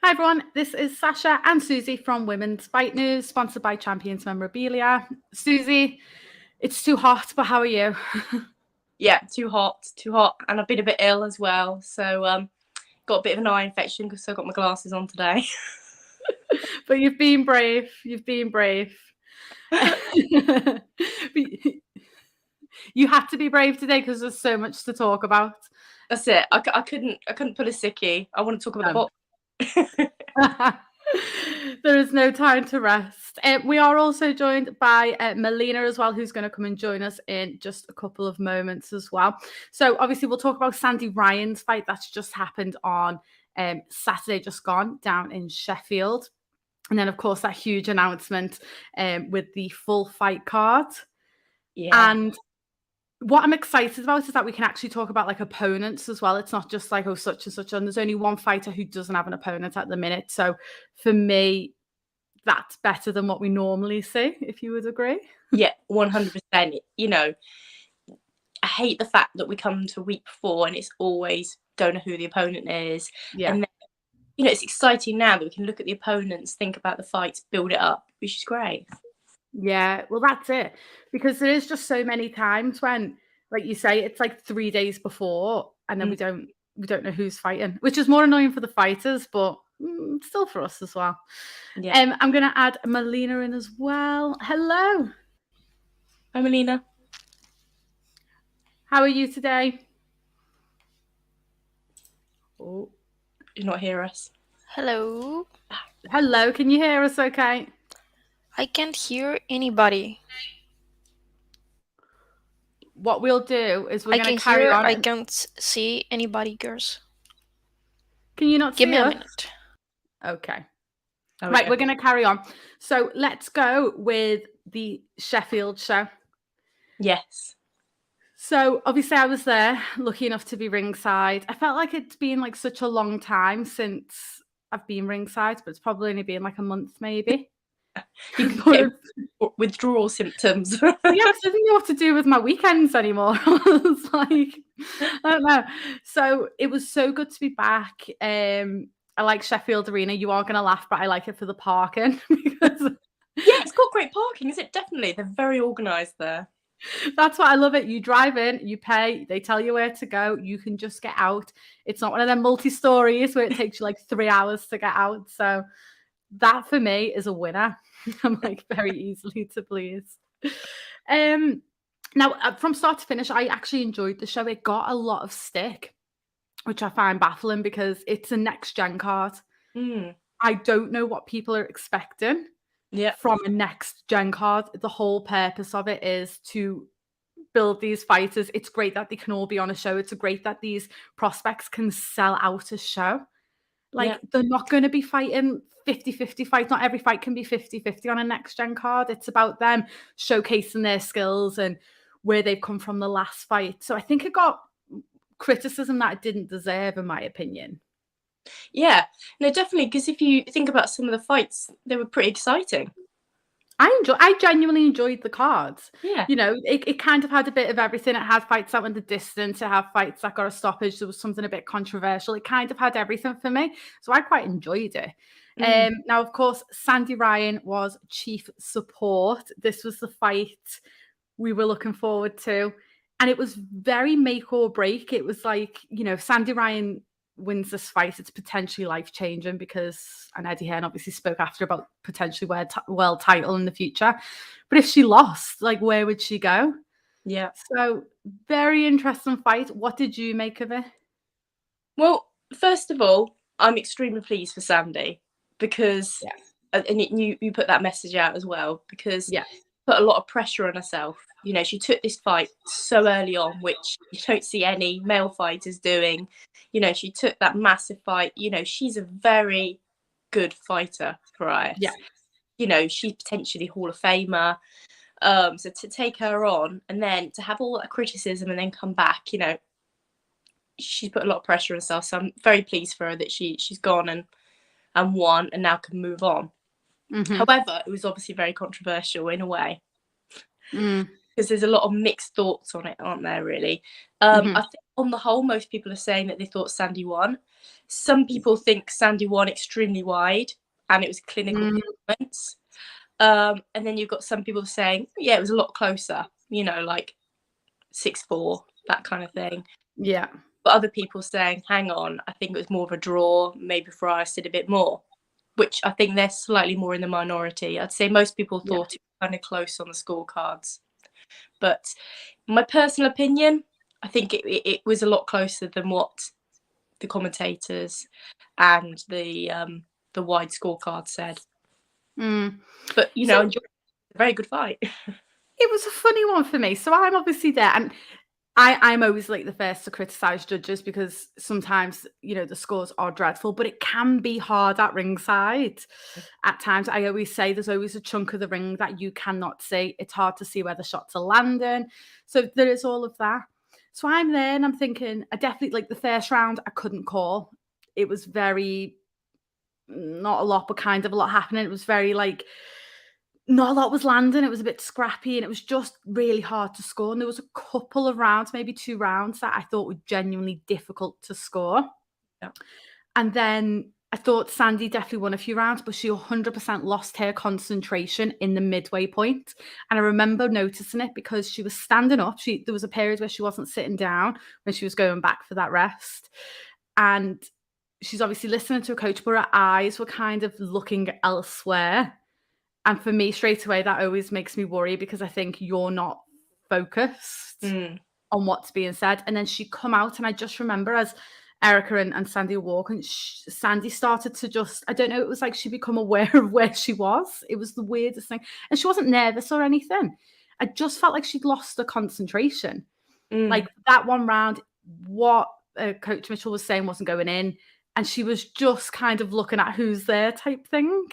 Hi everyone, this is Sasha and Susie from Women's Fight News, sponsored by Champions Memorabilia. Susie, it's too hot, but how are you? Yeah, too hot, and I've been a bit ill as well. So got a bit of an eye infection because I got my glasses on today. But you've been brave. You had to be brave today because there's so much to talk about. That's it. I couldn't pull a sickie. I want to talk about the box. There is no time to rest. We are also joined by Milena as well, who's going to come and join us in just a couple of moments as well. So obviously we'll talk about Sandy Ryan's fight that's just happened on Saturday just gone down in Sheffield. And then, of course, that huge announcement with the full fight card. Yeah. And what I'm excited about is that we can actually talk about like opponents as well. It's not just like, oh, such and such. And there's only one fighter who doesn't have an opponent at the minute. So for me, that's better than what we normally see, if you would agree. Yeah, 100%. You know, I hate the fact that we come to week 4 and it's always don't know who the opponent is. Yeah. And then, you know, it's exciting now that we can look at the opponents, think about the fights, build it up, which is great. Yeah, well, that's it. Because there is just so many times when, like you say, it's like 3 days before and then we don't know who's fighting, which is more annoying for the fighters, but still for us as well. Yeah. I'm going to add Milena in as well. Hello. Hi, Milena. How are you today? Oh, you not hear us? Hello. Hello, can you hear us okay? I can't hear anybody. What we'll do is we're going to carry on. I can't see anybody, girls. Can you not see us? Give me a minute. Okay. Right, we're going to carry on. So let's go with the Sheffield show. Yes. So obviously I was there, lucky enough to be ringside. I felt like it's been like such a long time since I've been ringside, but it's probably only been like a month maybe. You can get withdrawal symptoms. Yeah, I didn't know what to do with my weekends anymore. I was like, I don't know. So it was so good to be back. I like Sheffield Arena. You are going to laugh, but I like it for the parking. Because yeah, it's got great parking, is it? Definitely. They're very organised there. That's what I love it. You drive in, you pay, they tell you where to go. You can just get out. It's not one of them multi-stories where it takes you like 3 hours to get out. So that for me is a winner. I'm like very easily to please. Now, from start to finish, I actually enjoyed the show. It got a lot of stick, which I find baffling because it's a next-gen card. I don't know what people are expecting from a next-gen card. The whole purpose of it is to build these fighters. It's great that they can all be on a show. It's great that these prospects can sell out a show. Like, they're not going to be fighting 50-50 fights. Not every fight can be 50-50 on a next-gen card. It's about them showcasing their skills and where they've come from the last fight. So I think it got criticism that it didn't deserve, in my opinion. Yeah, no, definitely, because if you think about some of the fights, they were pretty exciting. I genuinely enjoyed the cards. Yeah. You know, it kind of had a bit of everything. It had fights that went the distance. It had fights that got a stoppage. There was something a bit controversial. It kind of had everything for me. So I quite enjoyed it. Now, of course, Sandy Ryan was chief support. This was the fight we were looking forward to. And it was very make or break. It was like, you know, Sandy Ryan wins this fight, it's potentially life-changing because, and Eddie Hearn obviously spoke after about potentially world title in the future. But if she lost, like, where would she go? Yeah. So, very interesting fight. What did you make of it? Well, first of all, I'm extremely pleased for Sandy because, and you put that message out as well, because put a lot of pressure on herself. You know, she took this fight so early on, which you don't see any male fighters doing. You know, she took that massive fight. You know, she's a very good fighter, Farias. Yeah. You know, she's potentially Hall of Famer. So to take her on and then to have all that criticism and then come back, you know, she's put a lot of pressure on herself. So I'm very pleased for her that she's gone and won and now can move on. However, it was obviously very controversial in a way. Because there's a lot of mixed thoughts on it, aren't there, really? I think on the whole, most people are saying that they thought Sandy won. Some people think Sandy won extremely wide and it was clinical performance. And then you've got some people saying, yeah, it was a lot closer, you know, like 6-4, that kind of thing. Yeah. But other people saying, hang on, I think it was more of a draw. Maybe Farias did a bit more, which I think they're slightly more in the minority. I'd say most people thought it was kind of close on the scorecards. But my personal opinion, I think it was a lot closer than what the commentators and the wide scorecard said. But, you know, it's a very good fight. It was a funny one for me. So I'm obviously there, and I'm always like the first to criticise judges because sometimes, you know, the scores are dreadful, but it can be hard at ringside at times. I always say there's always a chunk of the ring that you cannot see. It's hard to see where the shots are landing. So there is all of that. So I'm there and I'm thinking, I definitely, like the first round, I couldn't call. It was very, not a lot, but kind of a lot happening. It was very like, not a lot was landing. It was a bit scrappy and it was just really hard to score. And there was a couple of rounds, maybe 2 rounds, that I thought were genuinely difficult to score. Yeah. And then I thought Sandy definitely won a few rounds, but she 100% lost her concentration in the midway point. And I remember noticing it because she was standing up. There was a period where she wasn't sitting down when she was going back for that rest. And she's obviously listening to a coach, but her eyes were kind of looking elsewhere. And for me, straight away, that always makes me worry because I think you're not focused on what's being said. And then she come out, and I just remember as Erica and Sandy were walking, Sandy started to just, I don't know, it was like she become aware of where she was. It was the weirdest thing. And she wasn't nervous or anything. I just felt like she'd lost her concentration. Like that one round, what Coach Mitchell was saying wasn't going in. And she was just kind of looking at who's there type thing.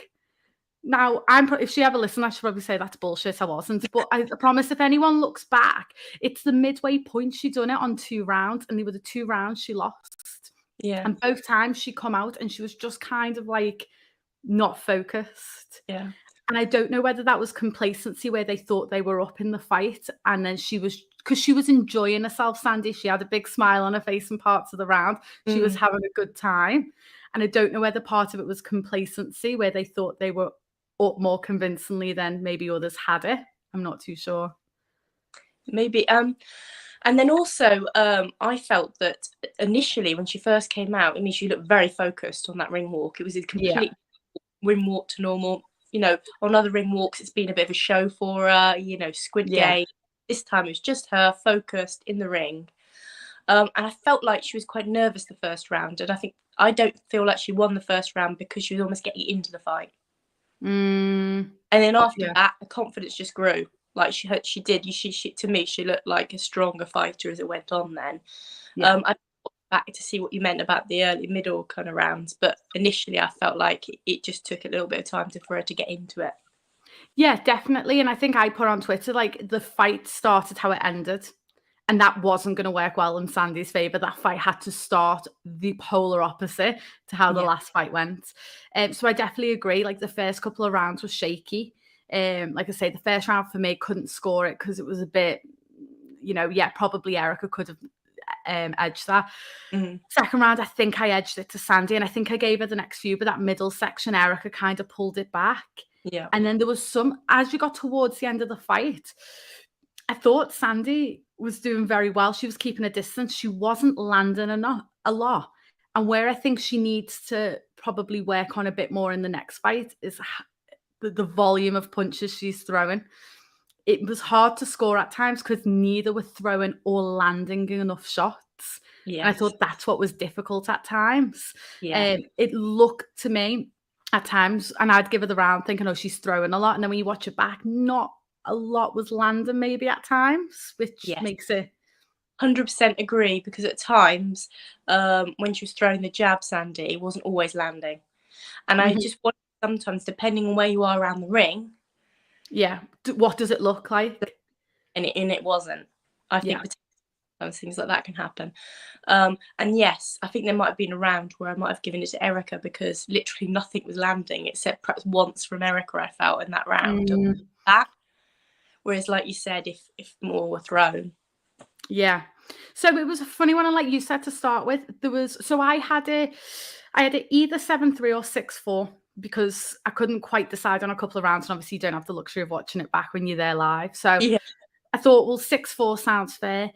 Now, if she ever listened, I should probably say that's bullshit. I wasn't. But I promise if anyone looks back, it's the midway point she done it on 2 rounds, and they were the 2 rounds she lost. Yeah. And both times she come out and she was just kind of like not focused. Yeah. And I don't know whether that was complacency where they thought they were up in the fight. And then because she was enjoying herself, Sandy. She had a big smile on her face in parts of the round. She was having a good time. And I don't know whether part of it was complacency where they thought they were up more convincingly than maybe others had it. I'm not too sure. Maybe. And then also, I felt that initially when she first came out, I mean, she looked very focused on that ring walk. It was a complete ring walk to normal. You know, on other ring walks, it's been a bit of a show for her, you know, Squid Game. This time it was just her focused in the ring. And I felt like she was quite nervous the first round. And I don't feel like she won the first round because she was almost getting into the fight. And then after that, the confidence just grew. Like she did. To me, she looked like a stronger fighter as it went on. Then, I went back to see what you meant about the early, middle kind of rounds. But initially, I felt like it just took a little bit of time for her to get into it. Yeah, definitely. And I think I put on Twitter like the fight started how it ended. And that wasn't going to work well in Sandy's favour. That fight had to start the polar opposite to how the last fight went. So I definitely agree. Like the first couple of rounds was shaky. Like I say, the first round for me couldn't score it because it was a bit, you know, probably Erica could have edged that. Second round, I think I edged it to Sandy, and I think I gave her the next few, but that middle section, Erica kind of pulled it back. Yeah. And then there was as we got towards the end of the fight, I thought Sandy was doing very well. She was keeping a distance. She wasn't landing a lot. And where I think she needs to probably work on a bit more in the next fight is the volume of punches she's throwing. It was hard to score at times because neither were throwing or landing enough shots. Yes. And I thought that's what was difficult at times. Yeah. It looked to me at times, and I'd give her the round thinking, oh, she's throwing a lot. And then when you watch it back, not a lot was landing maybe at times, which makes it 100% agree, because at times when she was throwing the jab, Sandy, it wasn't always landing. And I just wonder sometimes, depending on where you are around the ring, what does it look like? And it wasn't. I think things like that can happen. And yes, I think there might have been a round where I might have given it to Erica because literally nothing was landing except perhaps once from Erica, I felt, in that round. Whereas, like you said, if more were thrown. Yeah. So it was a funny one, and like you said to start with, I had it either 7-3 or 6-4 because I couldn't quite decide on a couple of rounds, and obviously you don't have the luxury of watching it back when you're there live. So Yeah. I thought, well, 6-4 sounds fair.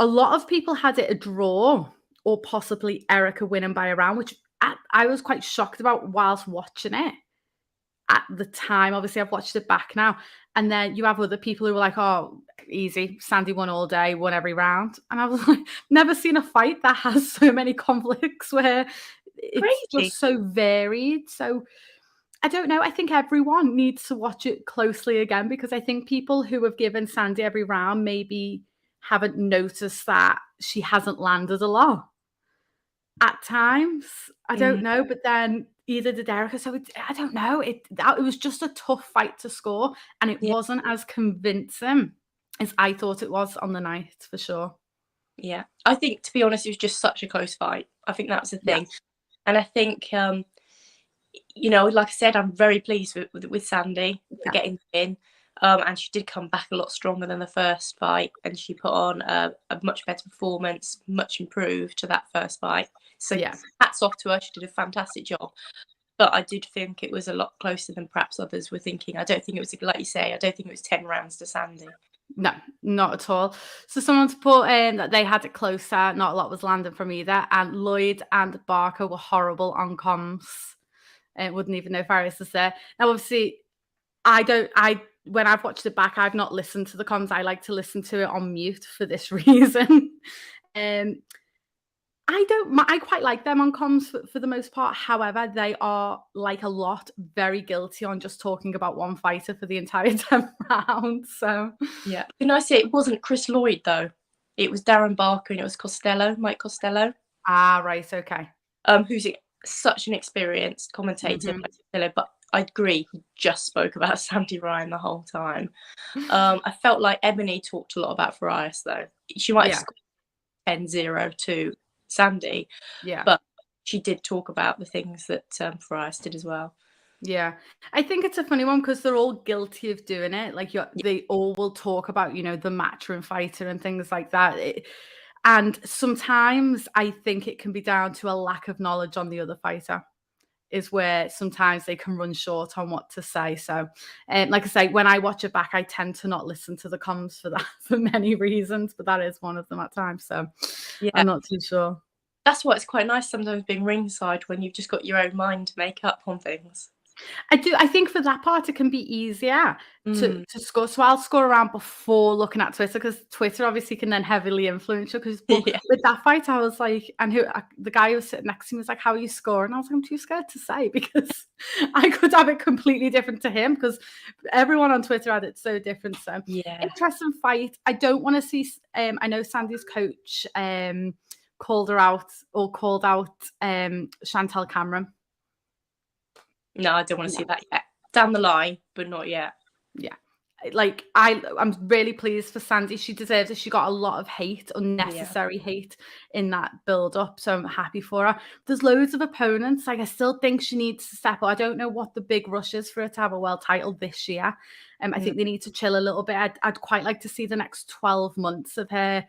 A lot of people had it a draw or possibly Erica winning by a round, which I was quite shocked about whilst watching it at the time. Obviously, I've watched it back now. And then you have other people who were like, oh, easy. Sandy won all day, won every round. And I was like, never seen a fight that has so many conflicts where it's just so varied. So I don't know. I think everyone needs to watch it closely again, because I think people who have given Sandy every round maybe haven't noticed that she hasn't landed a lot at times. I don't know, but then either did Erica. So I don't know. It was just a tough fight to score, and it wasn't as convincing as I thought it was on the night, for sure. Yeah, I think, to be honest, it was just such a close fight. I think that was the thing. And I think, you know, like I said, I'm very pleased with Sandy for getting in. And she did come back a lot stronger than the first fight, and she put on a much better performance, much improved to that first fight. So hats off to her. She did a fantastic job. But I did think it was a lot closer than perhaps others were thinking. I don't think it was, like you say, I don't think it was 10 rounds to Sandy. No, not at all. So someone's put in that they had it closer. Not a lot was landing from either. And Lloyd and Barker were horrible on comms. Wouldn't even know Farias was there. Now, obviously, when I've watched it back, I've not listened to the comms. I like to listen to it on mute for this reason. I quite like them on comms for the most part. However, they are, like a lot, very guilty on just talking about one fighter for the entire 10 rounds. So yeah. Can I say it wasn't Chris Lloyd though? It was Darren Barker, and it was Mike Costello. Ah, right, okay. Who's such an experienced commentator, but I agree, he just spoke about Sandy Ryan the whole time. I felt like Ebonie talked a lot about Farias though. She might have scored 10-0 to Sandy, but she did talk about the things that Farias did as well. Yeah, I think it's a funny one because they're all guilty of doing it. Like they all will talk about, you know, the Matchroom fighter and things like that. And sometimes I think it can be down to a lack of knowledge on the other fighter, is where sometimes they can run short on what to say. So, like I say, when I watch it back, I tend to not listen to the comms for that for many reasons, but that is one of them at times. So I'm not too sure. That's why it's quite nice sometimes being ringside when you've just got your own mind to make up on things. I think for that part, it can be easier to score. So I'll score around before looking at Twitter, because Twitter obviously can then heavily influence you. Because with that fight, I was like, and the guy who was sitting next to me was like, how are you scoring? I was like, I'm too scared to say, because I could have it completely different to him, because everyone on Twitter had it so different. So interesting fight. I don't want to see, I know Sandy's coach called out Chantal Cameron. No, I don't want to see that yet. Down the line, but not yet. Yeah. Like, I'm really pleased for Sandy. She deserves it. She got a lot of hate, unnecessary hate in that build-up, so I'm happy for her. There's loads of opponents. Like, I still think she needs to step up. I don't know what the big rush is for her to have a world title this year. I think they need to chill a little bit. I'd quite like to see the next 12 months of her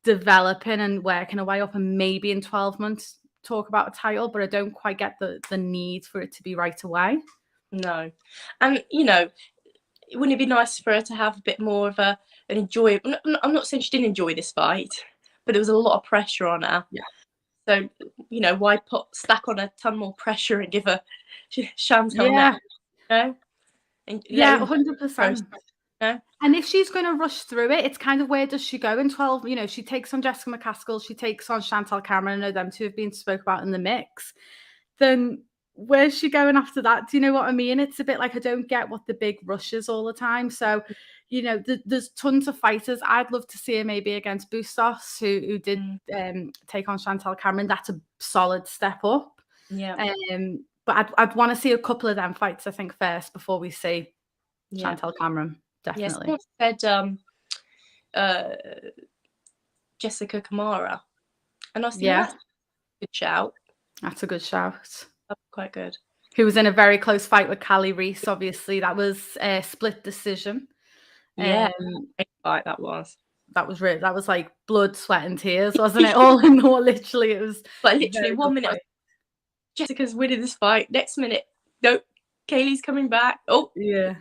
developing and working her way up, and maybe in 12 months talk about a title, but I don't quite get the need for it to be right away. No. And, you know, wouldn't it be nice for her to have a bit more of an enjoyable... I'm not saying she didn't enjoy this fight, but there was a lot of pressure on her. Yeah. So, you know, why stack on a ton more pressure and give her Chantal now? You know? And 100%. No? And if she's going to rush through it, it's kind of, where does she go in 12? You know, she takes on Jessica McCaskill, she takes on Chantal Cameron. I know them two have been spoke about in the mix. Then where's she going after that? Do you know what I mean? It's a bit like, I don't get what the big rush is all the time. So, you know, there's tons of fighters. I'd love to see her maybe against Bustos, who did take on Chantal Cameron. That's a solid step up. Yeah. But I'd want to see a couple of them fights, I think, first before we see Chantal Cameron. Definitely. Yes, someone said Jessica Kamara. And I was thinking, that's a good shout. That's a good shout. That's quite good. Who was in a very close fight with Callie Reese, obviously. That was a split decision. Yeah, great fight that was. that was like blood, sweat, and tears, wasn't it? All in all, literally, it was. But literally 1 minute, Jessica's winning this fight. Next minute, nope, Kayleigh's coming back. Oh, yeah.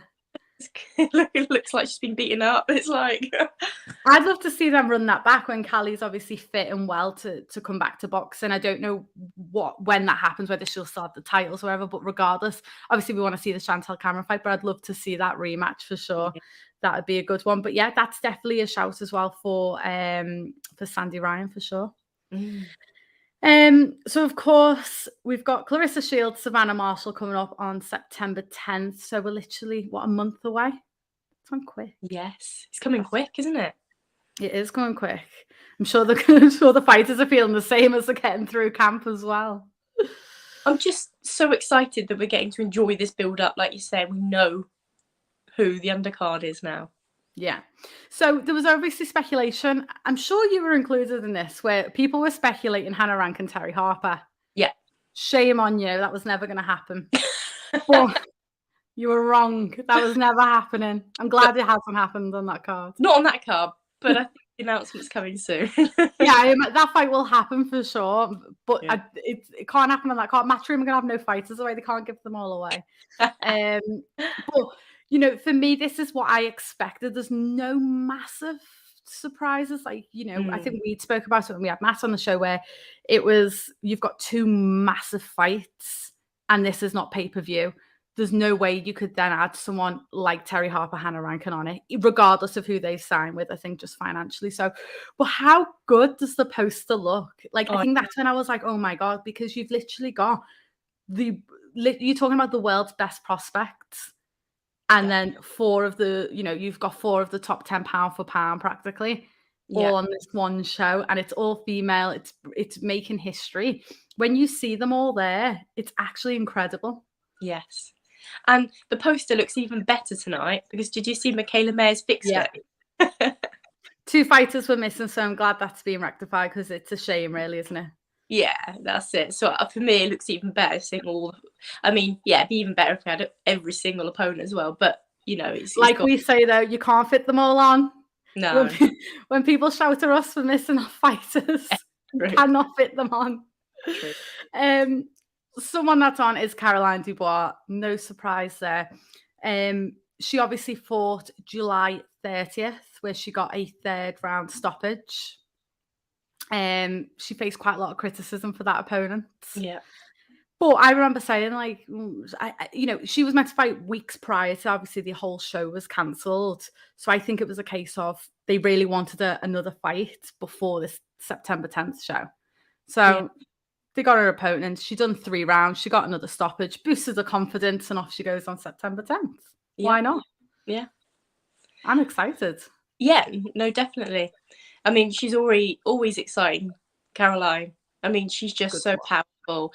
It looks like she's been beaten up. It's like I'd love to see them run that back when Callie's obviously fit and well to come back to boxing. I don't know when that happens, whether she'll start the titles or whatever, but regardless, obviously we want to see the Chantal Cameron fight, but I'd love to see that rematch for sure. Yeah. That would be a good one. But yeah, that's definitely a shout as well for Sandy Ryan for sure. So of course we've got Claressa Shields, Savannah Marshall coming up on September 10th. So we're literally a month away. It's gone quick. Yes, it's coming quick, isn't it? It is going quick. I'm sure the fighters are feeling the same as they're getting through camp as well. I'm just so excited that we're getting to enjoy this build up. Like you said, we know who the undercard is now. Yeah. So there was obviously speculation. I'm sure you were included in this, where people were speculating Hannah Rank and Terry Harper. Yeah. Shame on you. That was never going to happen. But you were wrong. That was never happening. I'm glad it hasn't happened on that card. Not on that card, but I think the announcement's coming soon. Yeah, that fight will happen for sure. But yeah. It can't happen on that card. Matchroom are going to have no fighters away. They can't give them all away. But you know, for me, this is what I expected. There's no massive surprises. Like, you know, I think we spoke about it when we had Matt on the show, where it was, you've got two massive fights and this is not pay-per-view. There's no way you could then add someone like Terry Harper, Hannah Rankin on it, regardless of who they sign with, I think, just financially. So, but how good does the poster look? Like, I think that's when I was like, oh my God, because you've literally got you're talking about the world's best prospects. And then you've got 4 of the top 10 pound for pound practically all on this one show, and it's all female. It's making history. When you see them all there, it's actually incredible. Yes. And the poster looks even better tonight because did you see Michaela Mayer's fixture? Yeah. 2 fighters were missing, so I'm glad that's being rectified because it's a shame, really, isn't it? Yeah, that's it. So for me, it looks even better. It'd be even better if we had every single opponent as well. But, you know, it's we say, though, you can't fit them all on. No. When people shout at us for missing our fighters, you cannot fit them on. True. Someone that's on is Caroline Dubois. No surprise there. She obviously fought July 30th, where she got a 3rd round stoppage. She faced quite a lot of criticism for that opponent. Yeah. But I remember saying, like, she was meant to fight weeks prior to, obviously, the whole show was cancelled. So I think it was a case of they really wanted another fight before this September 10th show. So they got her opponent. She done 3 rounds. She got another stoppage, boosted her confidence, and off she goes on September 10th. Yeah. Why not? Yeah. I'm excited. Yeah, no, definitely. I mean, she's always exciting, Caroline. I mean, she's just so powerful.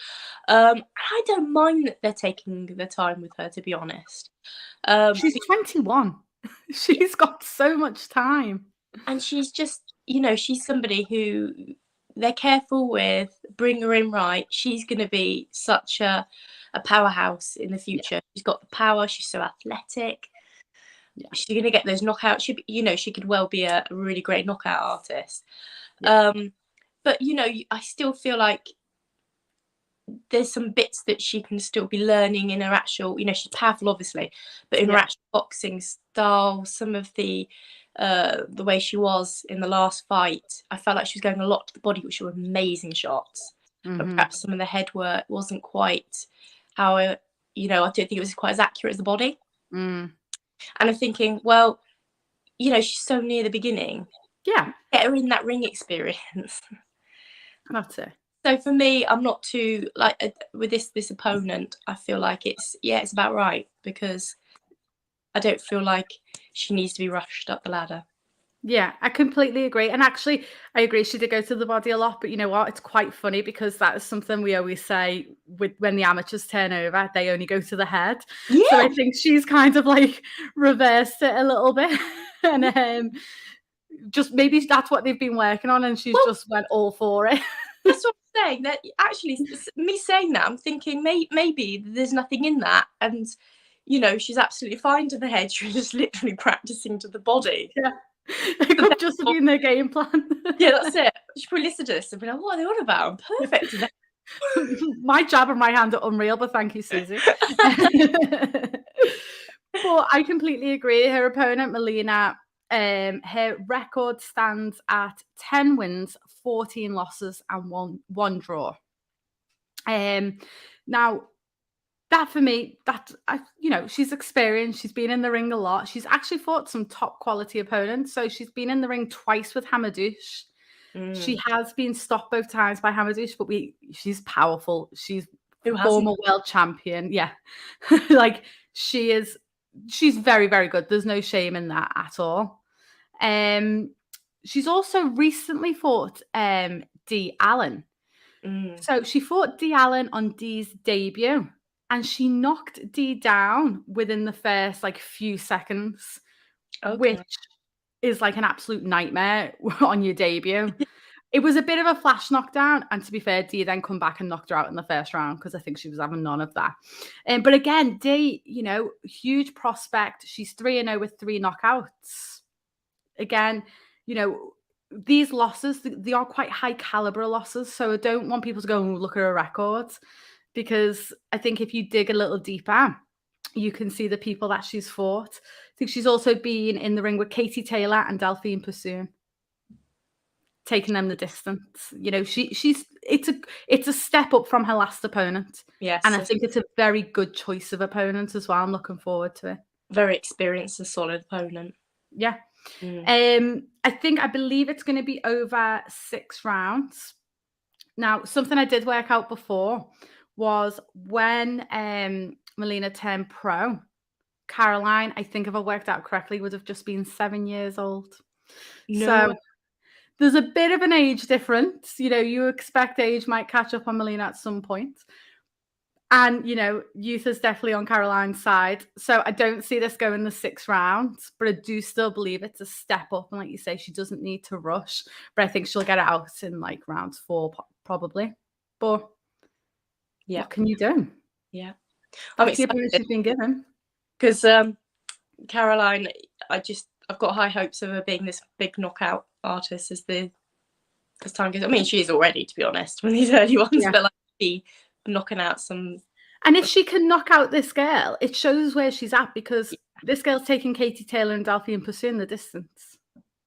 I don't mind that they're taking the time with her, to be honest. She's 21. She's got so much time. And she's just, she's somebody who they're careful with, bring her in right. She's going to be such a powerhouse in the future. Yeah. She's got the power. She's so athletic. Yeah. She's going to get those knockouts. She could well be a really great knockout artist. Yeah. But, I still feel like there's some bits that she can still be learning in her actual, she's powerful, obviously, but in her actual boxing style, some of the way she was in the last fight, I felt like she was going a lot to the body, which were amazing shots. Mm-hmm. But perhaps some of the head work wasn't quite how, I don't think it was quite as accurate as the body. Mm. And I'm thinking, well, she's so near the beginning. Yeah. Get her in that ring experience. That's it. So for me, I'm not too, with this opponent, I feel like it's about right, because I don't feel like she needs to be rushed up the ladder. Yeah, I completely agree. And actually, I agree, she did go to the body a lot, but you know what? It's quite funny because that is something we always say when the amateurs turn over, they only go to the head. Yeah. So I think she's kind of reversed it a little bit. And just maybe that's what they've been working on, and she's just went all for it. That's what I'm saying. That actually, me saying that, I'm thinking maybe there's nothing in that, and she's absolutely fine to the head. She's just literally practicing to the body. Yeah, It could just be in their game plan. Yeah, that's it. She probably listened to this and be like, what are they on about? I'm perfect today. My jab and my hand are unreal, but thank you, Susie. But I completely agree. Her opponent, Milena, her record stands at 10 wins, 14 losses, and one draw. Now, that for me, she's experienced. She's been in the ring a lot. She's actually fought some top quality opponents. So she's been in the ring twice with Hamadouche. She has been stopped both times by Hamadouche, but she's powerful. She's former world champion. Yeah. Like she's very, very good. There's no shame in that at all. She's also recently fought Dee Allen. So she fought Dee Allen on Dee's debut, and she knocked Dee down within the first few seconds, which is like an absolute nightmare on your debut. It was a bit of a flash knockdown, and to be fair, Dee then come back and knocked her out in the first round because I think she was having none of that. But again, Dee, huge prospect. She's 3-0 with 3 knockouts. Again, these losses, they are quite high caliber losses, so I don't want people to go and look at her records, because I think if you dig a little deeper, you can see the people that she's fought. I think she's also been in the ring with Katie Taylor and Delphine Pursoon, taking them the distance. It's a step up from her last opponent. Yes, and I think it's a very good choice of opponent as well. I'm looking forward to it. Very experienced and solid opponent. Yeah. I believe it's going to be over 6 rounds. Now, something I did work out before was when Milena turned pro, Caroline, I think if I worked out correctly, would have just been 7 years old. No. So there's a bit of an age difference. You expect age might catch up on Milena at some point. And, youth is definitely on Caroline's side. So I don't see this going the 6 rounds, but I do still believe it's a step up. And like you say, she doesn't need to rush. But I think she'll get it out in round 4, probably. But what can you do? Yeah. I'm excited she's been given. Because Caroline, I've got high hopes of her being this big knockout artist as time goes. I mean, she is already, to be honest, with these early ones, but she knocking out some. And if she can knock out this girl, it shows where she's at, because this girl's taking Katie Taylor and Delphine Pursoon the distance.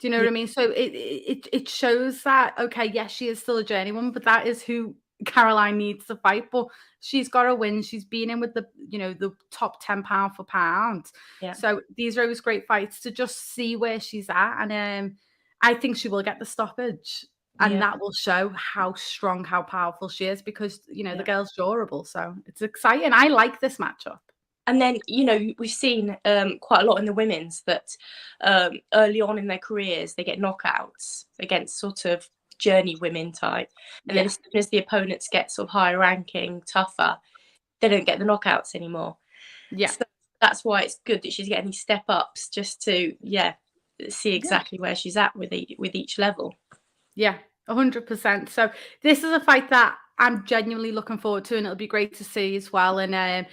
Do you know what I mean? So it shows that, okay, yes, she is still a journeywoman, but that is who Caroline needs to fight. But she's got to win. She's been in with the top 10 pound for pound. Yeah. So these are always great fights to just see where she's at, and I think she will get the stoppage. And that will show how strong, how powerful she is, because, the girl's durable. So it's exciting. I like this matchup. And then, we've seen quite a lot in the women's that early on in their careers, they get knockouts against sort of journey women type. And then as soon as the opponents get sort of higher ranking, tougher, they don't get the knockouts anymore. Yeah. So that's why it's good that she's getting these step ups, just to, see exactly where she's at with each level. Yeah, 100%. So this is a fight that I'm genuinely looking forward to, and it'll be great to see as well. And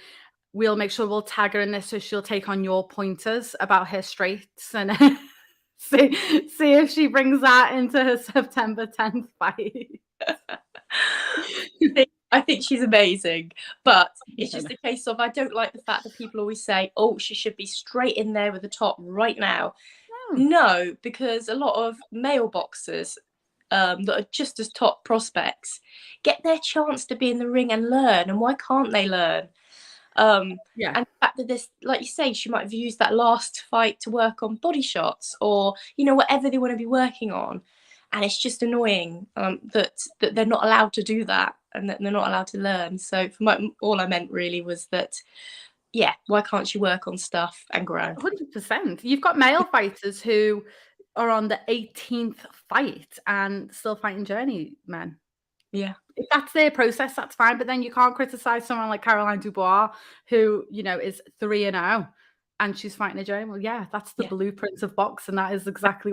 we'll make sure we'll tag her in this, so she'll take on your pointers about her straights, and see if she brings that into her September 10th fight. I think she's amazing, but it's just a case of, I don't like the fact that people always say, oh, she should be straight in there with the top right now. No, because a lot of male boxers that are just as top prospects get their chance to be in the ring and learn. And why can't they learn? And the fact that this, like you say, she might have used that last fight to work on body shots, or whatever they want to be working on, and it's just annoying that they're not allowed to do that, and that they're not allowed to learn. So all I meant really was that, why can't she work on stuff and grow? 100%. You've got male fighters who are on the 18th fight and still fighting journeymen. Yeah. If that's their process, that's fine. But then you can't criticize someone like Caroline Dubois, who, is 3-0 and she's fighting a journeyman. Well, yeah, that's the blueprint of boxing. That is exactly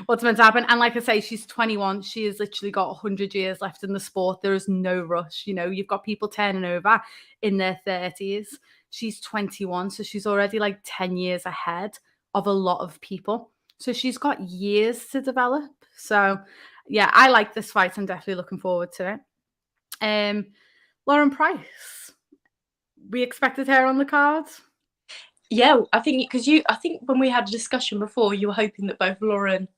what's meant to happen. And like I say, she's 21. She has literally got 100 years left in the sport. There is no rush. You've got people turning over in their 30s. She's 21. So she's already 10 years ahead of a lot of people. So she's got years to develop. So, yeah, I like this fight. I'm definitely looking forward to it. Lauren Price. We expected her on the card. Yeah, I think when we had a discussion before, you were hoping that both Lauren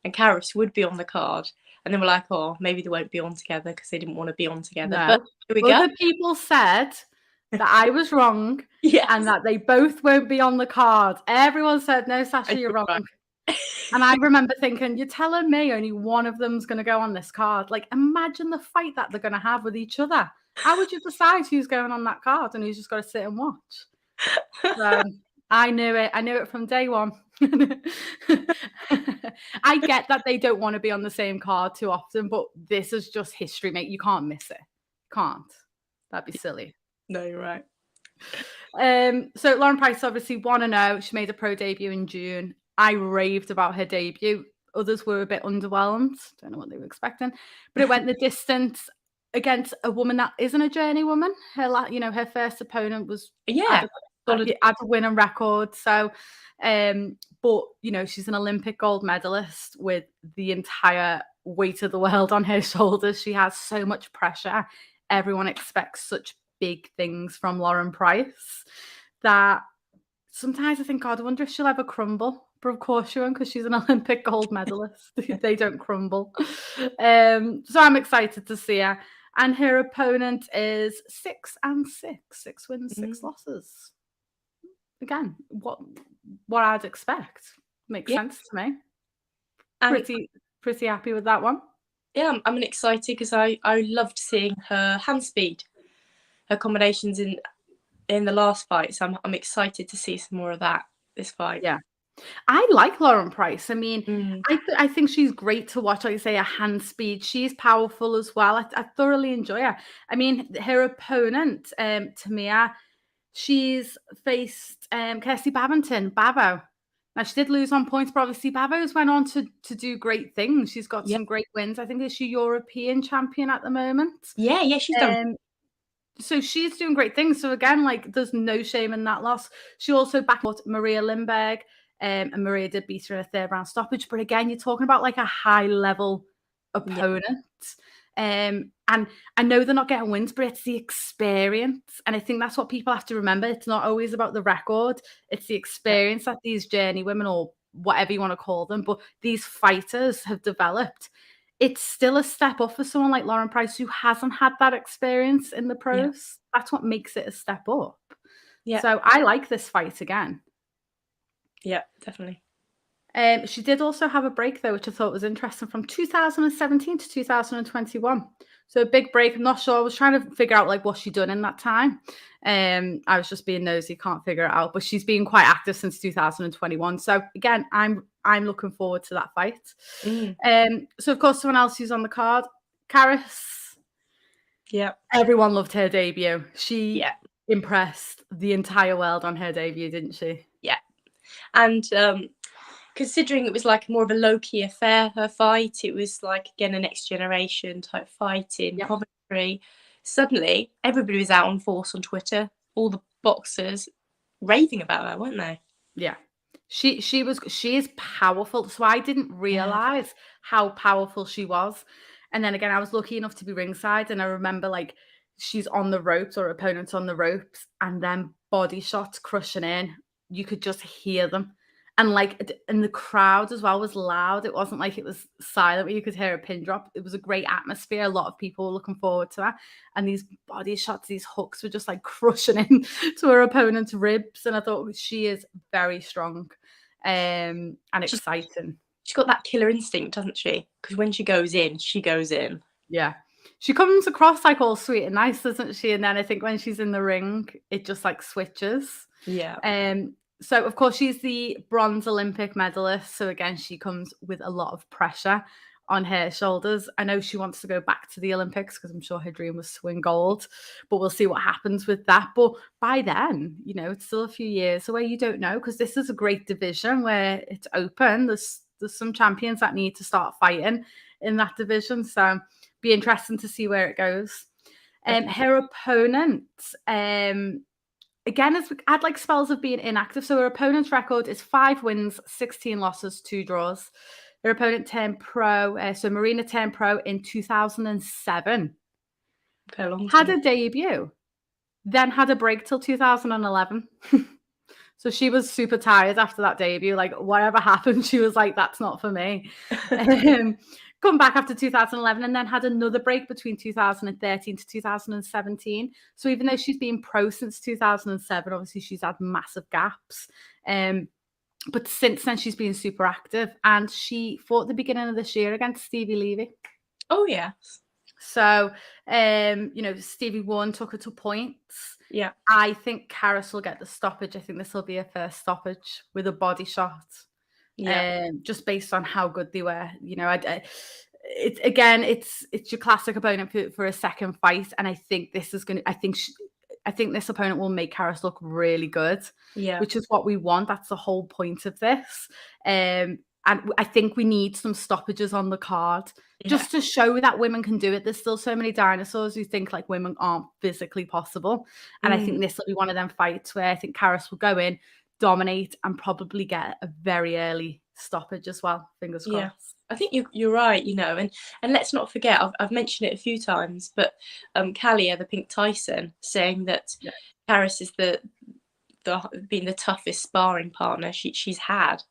and Karriss would be on the card, and then we're like, oh, maybe they won't be on together because they didn't want to be on together. No. But here we go. Other people said that I was wrong, and that they both won't be on the card. Everyone said, no, Sasha, you're wrong. Right. And I remember thinking, you're telling me only one of them's going to go on this card. Like, imagine the fight that they're going to have with each other. How would you decide who's going on that card and who's just got to sit and watch? So, I knew it. I knew it from day one. I get that they don't want to be on the same card too often, but this is just history, mate. You can't miss it. Can't. That'd be silly. No, you're right. So Lauren Price obviously 1-0. She made a pro debut in June. I raved about her debut. Others were a bit underwhelmed. Don't know what they were expecting, but it went the distance against a woman that isn't a journeywoman. Her first opponent was had a winning record. So, but she's an Olympic gold medalist with the entire weight of the world on her shoulders. She has so much pressure. Everyone expects such big things from Lauren Price that sometimes I think, God, I wonder if she'll ever crumble. But of course she won't, because she's an Olympic gold medalist. They don't crumble. So I'm excited to see her. And her opponent is 6-6. 6 wins, 6 losses. Again, what I'd expect. Makes sense to me. Pretty happy with that one. Yeah, I'm excited because I loved seeing her hand speed, her combinations in the last fight. So I'm excited to see some more of that this fight. Yeah. I like Lauren Price. I mean, I think she's great to watch. Like you say, her hand speed. She's powerful as well. I thoroughly enjoy her. I mean, her opponent, Timea, she's faced Kirsty Babington, Bavo. Now, she did lose on points, but obviously Bavo's went on to do great things. She's got some great wins. I think is she European champion at the moment? Yeah, she's done. So she's doing great things. So again, like, there's no shame in that loss. She also backed Maria Lindberg. And Maria did beat her in a 3rd round stoppage. But again, you're talking about like a high level opponent. And I know they're not getting wins, but it's the experience. And I think that's what people have to remember. It's not always about the record. It's the experience that these journey women, or whatever you want to call them, but these fighters have developed. It's still a step up for someone like Lauren Price, who hasn't had that experience in the pros. Yeah. That's what makes it a step up. Yeah. So I like this fight again. Yeah, definitely. She did also have a break, though, which I thought was interesting, from 2017 to 2021. So a big break. I'm not sure. I was trying to figure out, like, what's she done in that time. I was just being nosy, can't figure it out. But she's been quite active since 2021. So again, I'm looking forward to that fight. So of course, someone else who's on the card, Karriss. Yeah. Everyone loved her debut. She impressed the entire world on her debut, didn't she? Yeah. And considering it was like more of a low-key affair, her fight, it was like, again, a next generation type fight in Coventry. Suddenly, everybody was out on force on Twitter. All the boxers raving about her, weren't they? Yeah. She is powerful. So I didn't realize how powerful she was. And then again, I was lucky enough to be ringside, and I remember, like, she's on the ropes, or opponent's on the ropes, and then body shots crushing in. You could just hear them. And the crowd as well was loud. It wasn't like it was silent where you could hear a pin drop. It was a great atmosphere. A lot of people were looking forward to that. And these body shots, these hooks were just like crushing in to her opponent's ribs. And I thought she is very strong and exciting. She's got that killer instinct, doesn't she? Because when she goes in, she goes in. Yeah. She comes across like all sweet and nice, doesn't she? And then I think when she's in the ring, it just like switches. Yeah. So, of course, she's the bronze Olympic medalist. So, again, she comes with a lot of pressure on her shoulders. I know she wants to go back to the Olympics because I'm sure her dream was to win gold. But we'll see what happens with that. But by then, it's still a few years away. You don't know, because this is a great division where it's open. There's some champions that need to start fighting in that division. So, be interesting to see where it goes. Her opponent, again, has had like spells of being inactive. So her opponent's record is 5 wins, 16 losses, 2 draws. Her opponent turned pro, so Marina turned pro in 2007. Okay, long had time. a debut, then had a break till 2011. So she was super tired after that debut. Like, whatever happened, she was like, that's not for me. Come back after 2011 and then had another break between 2013 to 2017. So even though she's been pro since 2007, obviously she's had massive gaps. But since then, she's been super active. And she fought at the beginning of this year against Stevie Levy. Oh, yes. So, Stevie won, took her to points. Yeah. I think Karriss will get the stoppage. I think this will be her first stoppage with a body shot. Yeah. Just based on how good they were. It's your classic opponent for a second fight. And I think this is going to, I think this opponent will make Karriss look really good. Yeah. Which is what we want. That's the whole point of this. And I think we need some stoppages on the card just to show that women can do it. There's still so many dinosaurs who think like women aren't physically possible. And I think this will be one of them fights where I think Karriss will go in, dominate, and probably get a very early stoppage as well. Fingers crossed. Yeah. I think you're right, and let's not forget, I've mentioned it a few times, but Callia, the Pink Tyson, saying that Karriss is being the toughest sparring partner she's had,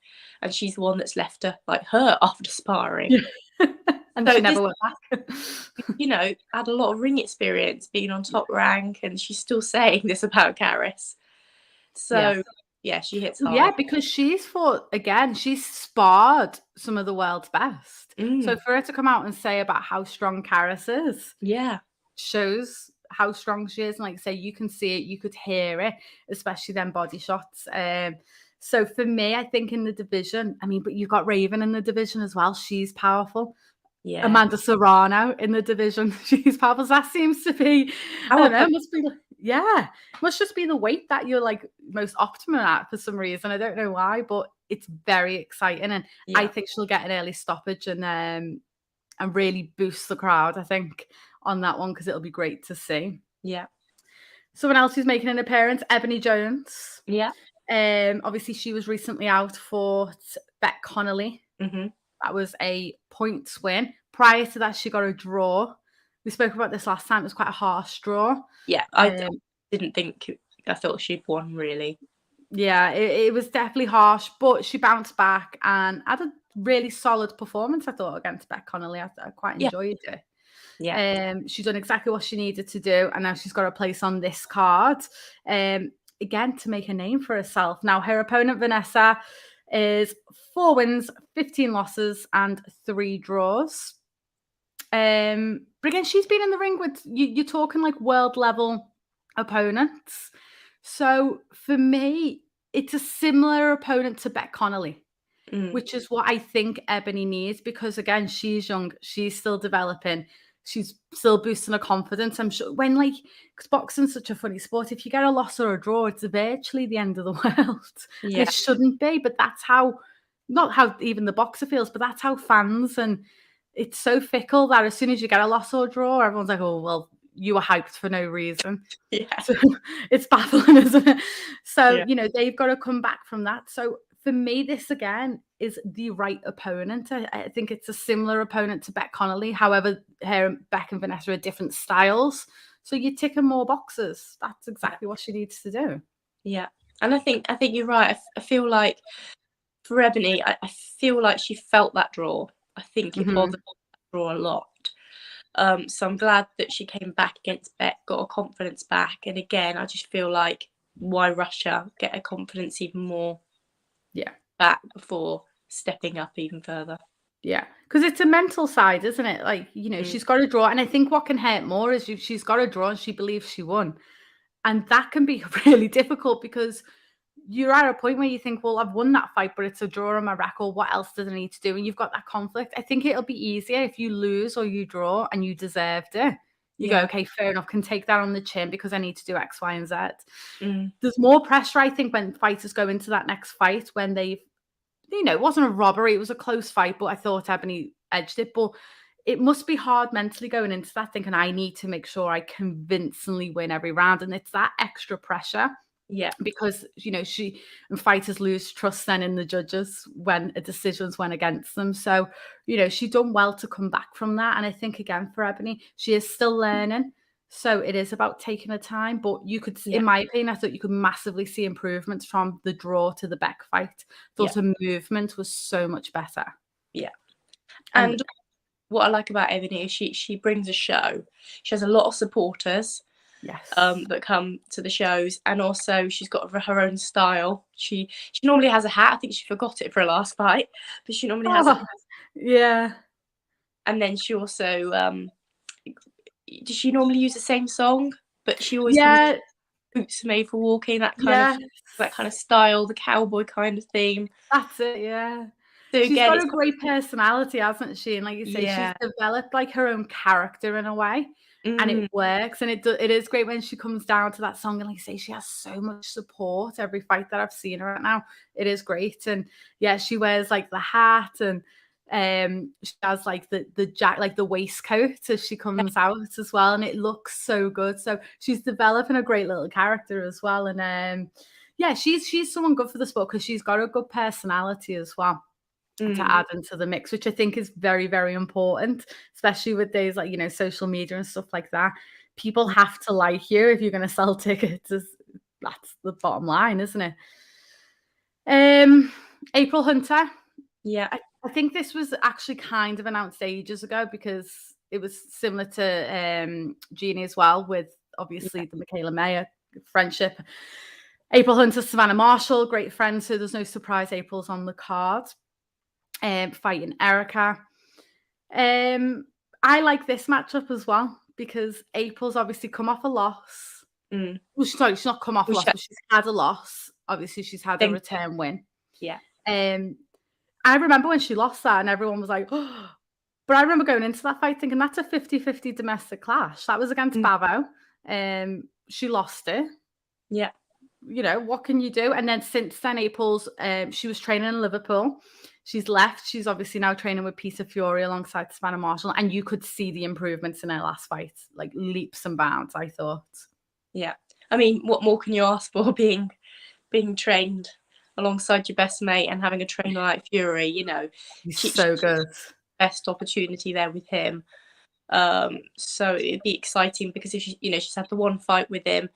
and she's the one that's left her after sparring. And so she never went back. Had a lot of ring experience, being on top rank, and she's still saying this about Karriss. So she hits hard. Yeah, because she's sparred some of the world's best. So for her to come out and say about how strong Karriss is, shows how strong she is. And like I say, you can see it, you could hear it, especially them body shots. So for me, I think in the division, but you've got Raven in the division as well. She's powerful. Yeah. Amanda Serrano in the division. She's powerful. So that seems to be, I don't know, must just be the weight that you're like most optimum at for some reason. I don't know why, but it's very exciting. And I think she'll get an early stoppage and really boost the crowd, I think, on that one, because it'll be great to see. Yeah. Someone else who's making an appearance, Ebonie Jones. Yeah. Obviously, she was recently out for Beck Connolly. Mm-hmm. That was a points win. Prior to that, she got a draw. We spoke about this last time. It was quite a harsh draw. Yeah, I didn't think. I thought she'd won, really. Yeah, it was definitely harsh, but she bounced back and had a really solid performance, I thought, against Beck Connolly. I quite enjoyed it. Yeah. She's done exactly what she needed to do, and now she's got a place on this card. Again, to make a name for herself. Now, her opponent, Vanesa, is 4 wins, 15 losses, and 3 draws. But again, she's been in the ring with, you're talking like world level opponents. So for me, it's a similar opponent to Beck Connolly, which is what I think Ebonie needs, because again, she's young, she's still developing, she's still boosting her confidence. I'm sure because boxing's such a funny sport, if you get a loss or a draw, it's virtually the end of the world. Yeah. It shouldn't be, but that's not how even the boxer feels, but that's how fans, and it's so fickle that as soon as you get a loss or draw, everyone's like, oh, well, you were hyped for no reason. Yeah. So it's baffling, isn't it? So, they've got to come back from that. So for me, this again is the right opponent. I think it's a similar opponent to Beck Connolly. However, Beck and Vanesa are different styles. So you're ticking more boxes. That's exactly what she needs to do. Yeah. And I think you're right. I feel like for Ebonie, I feel like she felt that draw. I think it bothered that draw a lot. So I'm glad that she came back against Beck, got her confidence back. And again, I just feel like, why rush her? Get her confidence even more back before stepping up even further. Yeah, because it's a mental side, isn't it? Like, she's got a draw. And I think what can hurt more is she's got a draw and she believes she won. And that can be really difficult, because you're at a point where you think, well, I've won that fight, but it's a draw on my record. What else does I need to do? And you've got that conflict. I think it'll be easier if you lose or you draw and you deserved it. You go, okay, fair enough, can take that on the chin because I need to do X, Y, and Z. There's more pressure, I think, when fighters go into that next fight, when they've, it wasn't a robbery, it was a close fight, but I thought Ebonie edged it. But it must be hard mentally going into that, thinking I need to make sure I convincingly win every round. And it's that extra pressure. Yeah. Because, fighters lose trust then in the judges when decisions went against them. So, she done well to come back from that. And I think, again, for Ebonie, she is still learning. So it is about taking her time. But you could, in my opinion, I thought you could massively see improvements from the draw to the Beck fight. Thought her movement was so much better. Yeah. And what I like about Ebonie is she brings a show. She has a lot of supporters. Yes. That come to the shows, and also she's got her own style. She normally has a hat. I think she forgot it for her last fight, but she normally has a hat. Yeah. And then she also does she normally use the same song? But she always boots made for walking, that kind of style, the cowboy kind of theme. That's it, yeah. So she's got a great personality, hasn't she? And like you say, she's developed like her own character in a way. And it works, and it is great when she comes down to that song, and like you say, she has so much support every fight that I've seen her at now. It is great, and she wears like the hat, and she has like the jack, like the waistcoat as she comes out as well, and it looks so good. So she's developing a great little character as well, and she's someone good for the sport because she's got a good personality as well. To add into the mix, which I think is very, very important, especially with days like, social media and stuff like that. People have to like you if you're going to sell tickets. That's the bottom line, isn't it? April Hunter. Yeah. I think this was actually kind of announced ages ago because it was similar to Ginny as well, with obviously the Michaela Mayer friendship. April Hunter, Savannah Marshall, great friends, so there's no surprise April's on the card. Fighting Erica. I like this matchup as well because April's obviously come off a loss. Well, she's not come off a loss, but she's had a loss. Obviously, she's had a return win. Yeah. I remember when she lost that and everyone was like, oh. But I remember going into that fight thinking that's a 50-50 domestic clash. That was against Bavo. She lost it. Yeah. What can you do? And then since then, April's, she was training in Liverpool. She's left. She's obviously now training with Peter Fury alongside Savannah Marshall. And you could see the improvements in her last fight, like leaps and bounds, I thought. Yeah. I mean, what more can you ask for being trained alongside your best mate and having a trainer like Fury, He's so good. Best opportunity there with him. So it'd be exciting because if she's had the one fight with him,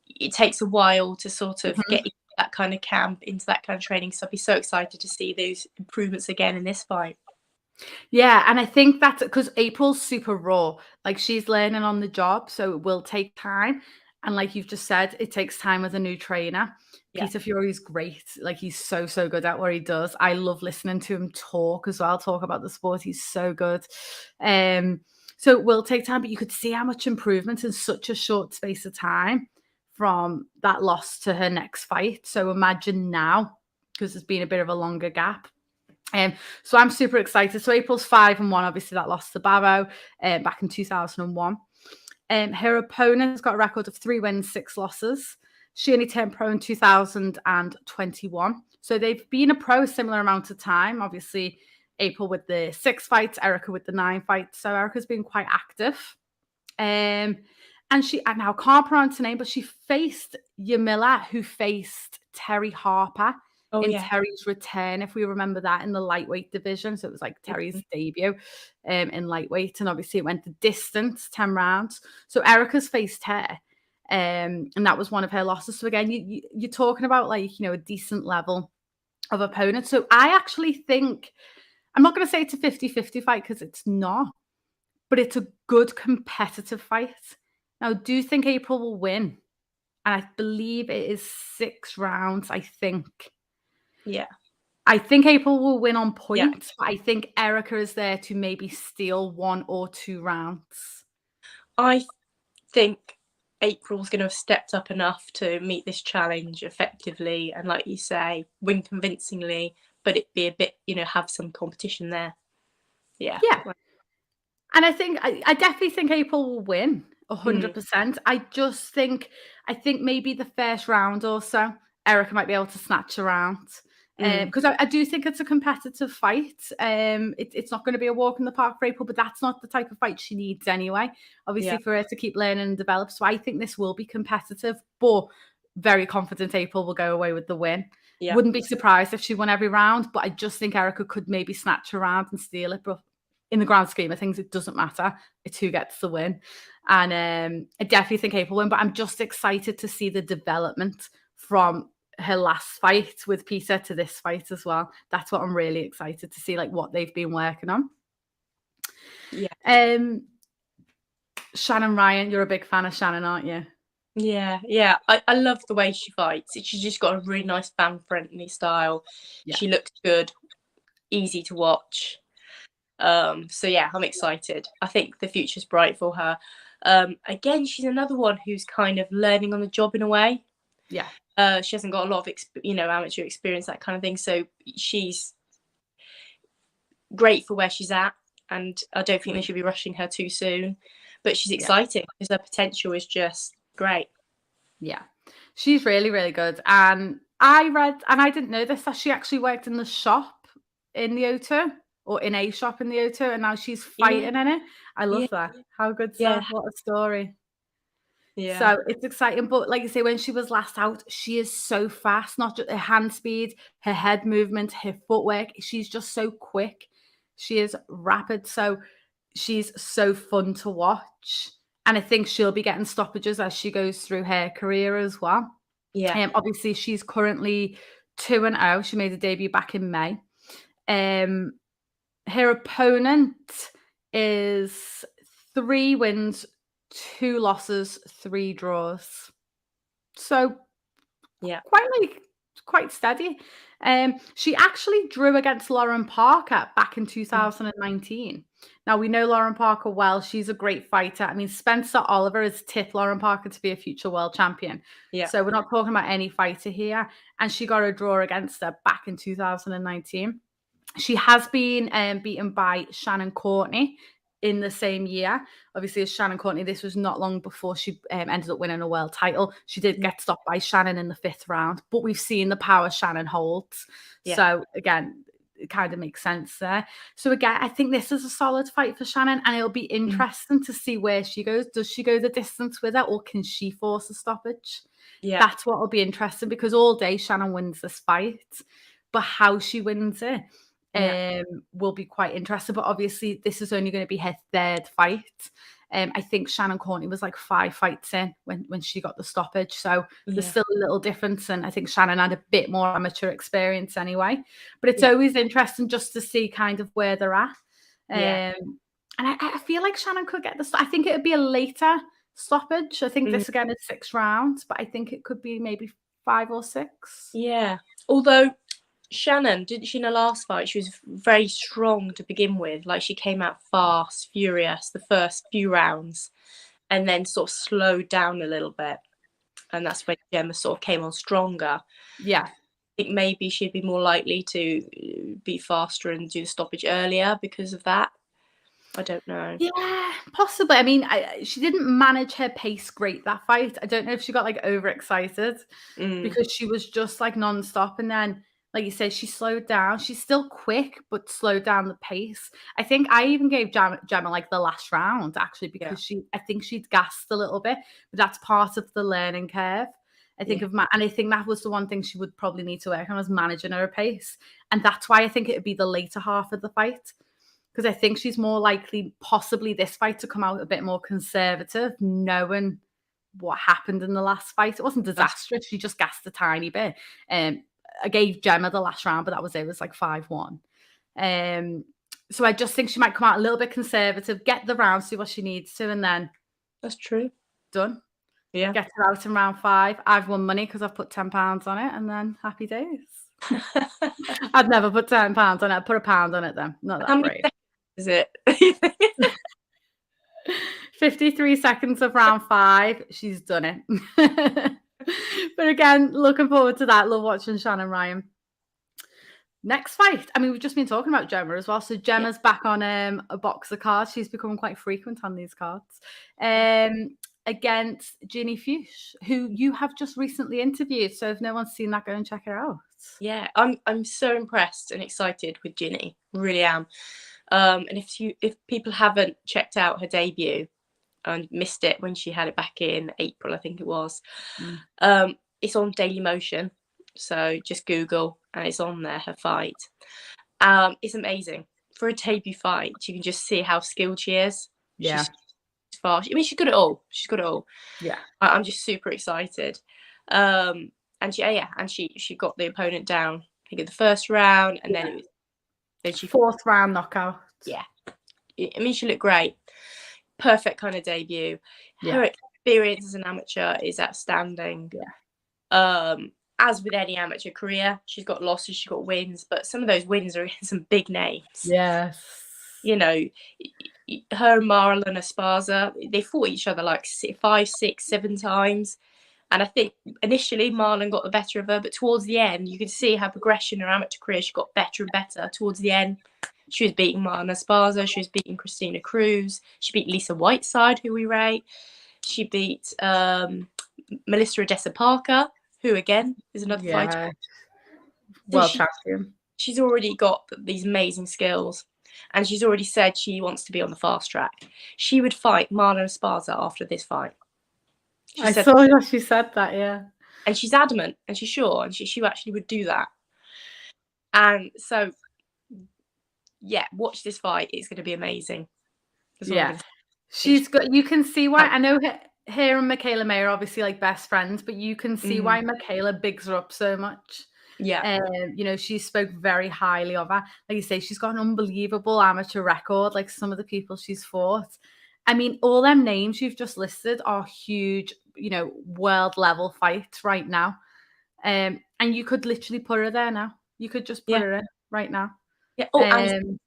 it takes a while to sort of get into that kind of camp, into that kind of training. So I'd be so excited to see those improvements again in this fight. Yeah, and I think that's because April's super raw. Like she's learning on the job, so it will take time. And like you've just said, it takes time with a new trainer. Yeah. Peter Fury's great. Like he's so good at what he does. I love listening to him talk as well, talk about the sport. He's so good. So it will take time, but you could see how much improvement in such a short space of time from that loss to her next fight. So imagine now, because there's been a bit of a longer gap. So I'm super excited. So April's 5-1, obviously that lost to Barrow back in 2001. Her opponent has got a record of 3 wins, 6 losses. She only turned pro in 2021. So they've been a pro a similar amount of time. Obviously, April with the 6 fights, Erica with the 9 fights. So Erica's been quite active. And I now can't pronounce her name, but she faced Yamila, who faced Terry Harper Terry's return, if we remember that, in the lightweight division. So it was like Terry's debut in lightweight. And obviously it went the distance, 10 rounds. So Erica's faced her. And that was one of her losses. So again, you're talking about like, a decent level of opponent. So I actually think, I'm not going to say it's a 50-50 fight because it's not, but it's a good competitive fight. Now, I do think April will win. And I believe it is 6 rounds, I think. Yeah. I think April will win on point. But I think Erica is there to maybe steal 1 or 2 rounds. I think April's going to have stepped up enough to meet this challenge effectively and, like you say, win convincingly, but it be a bit, have some competition there. Yeah. And I think, I definitely think April will win 100%. I think maybe the first round or so, Erica might be able to snatch around. Because I do think it's a competitive fight. It's not going to be a walk in the park for April, but that's not the type of fight she needs anyway, obviously, for her to keep learning and develop. So I think this will be competitive. But very confident April will go away with the win. Yeah. Wouldn't be surprised if she won every round, but I just think Erica could maybe snatch a round and steal it. But in the grand scheme of things, it doesn't matter. It's who gets the win. And I definitely think April will win, but I'm just excited to see the development from her last fight with Peter to this fight as well. That's what I'm really excited to see, like what they've been working on. Yeah. Shannon Ryan, you're a big fan of Shannon, aren't you? Yeah. I love the way she fights. She's just got a really nice fan-friendly style. Yeah. She looks good, easy to watch. So yeah, I'm excited. I think the future's bright for her. Again, she's another one who's kind of learning on the job in a way. Yeah. She hasn't got a lot of amateur experience, that kind of thing. So she's great for where she's at, and I don't think they should be rushing her too soon. But she's exciting because her potential is just great. Yeah, she's really, really good. And I read, and I didn't know this, that she actually worked in the shop in the O2, or in a shop in the O2, and now she's fighting in it. I love that. How good stuff. What a story. Yeah. So it's exciting. But like you say, when she was last out, she is so fast, not just her hand speed, her head movement, her footwork. She's just so quick. She is rapid. So she's so fun to watch. And I think she'll be getting stoppages as she goes through her career as well. Yeah. Obviously, she's currently 2-0. She made a debut back in May. Her opponent is 3 wins, 2 losses, 3 draws. So quite steady. She actually drew against Lauren Parker back in 2019. Now, we know Lauren Parker well. She's a great fighter. I mean, Spencer Oliver has tipped Lauren Parker to be a future world champion. Yeah. So we're not talking about any fighter here. And she got a draw against her back in 2019. She has been beaten by Shannon Courtney in the same year. Obviously, as Shannon Courtney, this was not long before she ended up winning a world title. She did get stopped by Shannon in the 5th round, but we've seen the power Shannon holds. Yeah. So again, it kind of makes sense there. So again, I think this is a solid fight for Shannon, and it'll be interesting to see where she goes. Does she go the distance with her, or can she force a stoppage? Yeah, that's what will be interesting, because all day Shannon wins this fight, but how she wins it will be quite interesting. But obviously, this is only going to be her 3rd fight. I think Shannon Courtney was like 5 fights in when she got the stoppage. So there's still a little difference. And I think Shannon had a bit more amateur experience anyway. But it's always interesting just to see kind of where they're at. And I feel like Shannon could get I think it would be a later stoppage. I think this again is 6 rounds, but I think it could be maybe 5 or 6. Yeah. Although Shannon, didn't she, in her last fight, she was very strong to begin with. Like, she came out fast, furious the first few rounds, and then sort of slowed down a little bit. And that's when Gemma sort of came on stronger. Yeah. I think maybe she'd be more likely to be faster and do the stoppage earlier because of that. I don't know. Yeah, possibly. I mean, she didn't manage her pace great that fight. I don't know if she got like overexcited because she was just like non-stop, and then, like you say, she slowed down. She's still quick, but slowed down the pace. I think I even gave Gemma like the last round, actually, because I think she'd gassed a little bit, but that's part of the learning curve. I think and I think that was the one thing she would probably need to work on, was managing her pace. And that's why I think it would be the later half of the fight, because I think she's more likely, possibly this fight, to come out a bit more conservative, knowing what happened in the last fight. It wasn't disastrous. She just gassed a tiny bit. I gave Gemma the last round, but that was it. It was like 5-1. So I just think she might come out a little bit conservative, get the round, see what she needs to, and then that's true. Done. Yeah. Get her out in round 5. I've won money because I've put £10 on it, and then happy days. I'd never put £10 on it. I'd put £1 on it then. Not that great. Is it? 53 seconds of round 5. She's done it. But again, looking forward to that. Love watching Shannon Ryan. Next fight. I mean, we've just been talking about Gemma as well. So Gemma's back on a box of cards. She's becoming quite frequent on these cards. Against Ginny Fuchs, who you have just recently interviewed. So if no one's seen that, go and check her out. Yeah, I'm so impressed and excited with Ginny. Really am. And if people haven't checked out her debut and missed it when she had it back in April, I think it was, It's on Daily Motion, so just Google and it's on there, her fight. It's amazing. For a debut fight, you can just see how skilled she is. Yeah. She's fast. I mean, she's got it all. She's got it all. Yeah. I'm just super excited. And she got the opponent down, I think, in the first round, and then she fourth round knockout. Yeah. I mean, she looked great. Perfect kind of debut. Yeah. Her experience as an amateur is outstanding. Yeah. As with any amateur career, she's got losses, she's got wins, but some of those wins are against some big names. Yes. You know, her and Marlon Esparza, they fought each other like 5, 6, 7 times. And I think initially Marlon got the better of her, but towards the end, you could see her progression in her amateur career. She got better and better. Towards the end, she was beating Marlon Esparza. She was beating Christina Cruz. She beat Lisa Whiteside, who we rate. She beat Melissa Odessa Parker, who again is another fighter. World champion. She's already got these amazing skills, and she's already said she wants to be on the fast track. She would fight Marlon Esparza after this fight. I saw that she said that, yeah. And she's adamant, and she's sure, and she actually would do that. And so, yeah, watch this fight. It's going to be amazing. Yeah, she's got. You can see why. I know her and Michaela May are obviously like best friends, but you can see why Michaela bigs her up so much. Yeah. You know, she spoke very highly of her. Like you say, she's got an unbelievable amateur record, like some of the people she's fought. I mean, all them names you've just listed are huge, you know, world level fights right now. And you could literally put her there now. You could just put her in right now. Yeah. Oh, and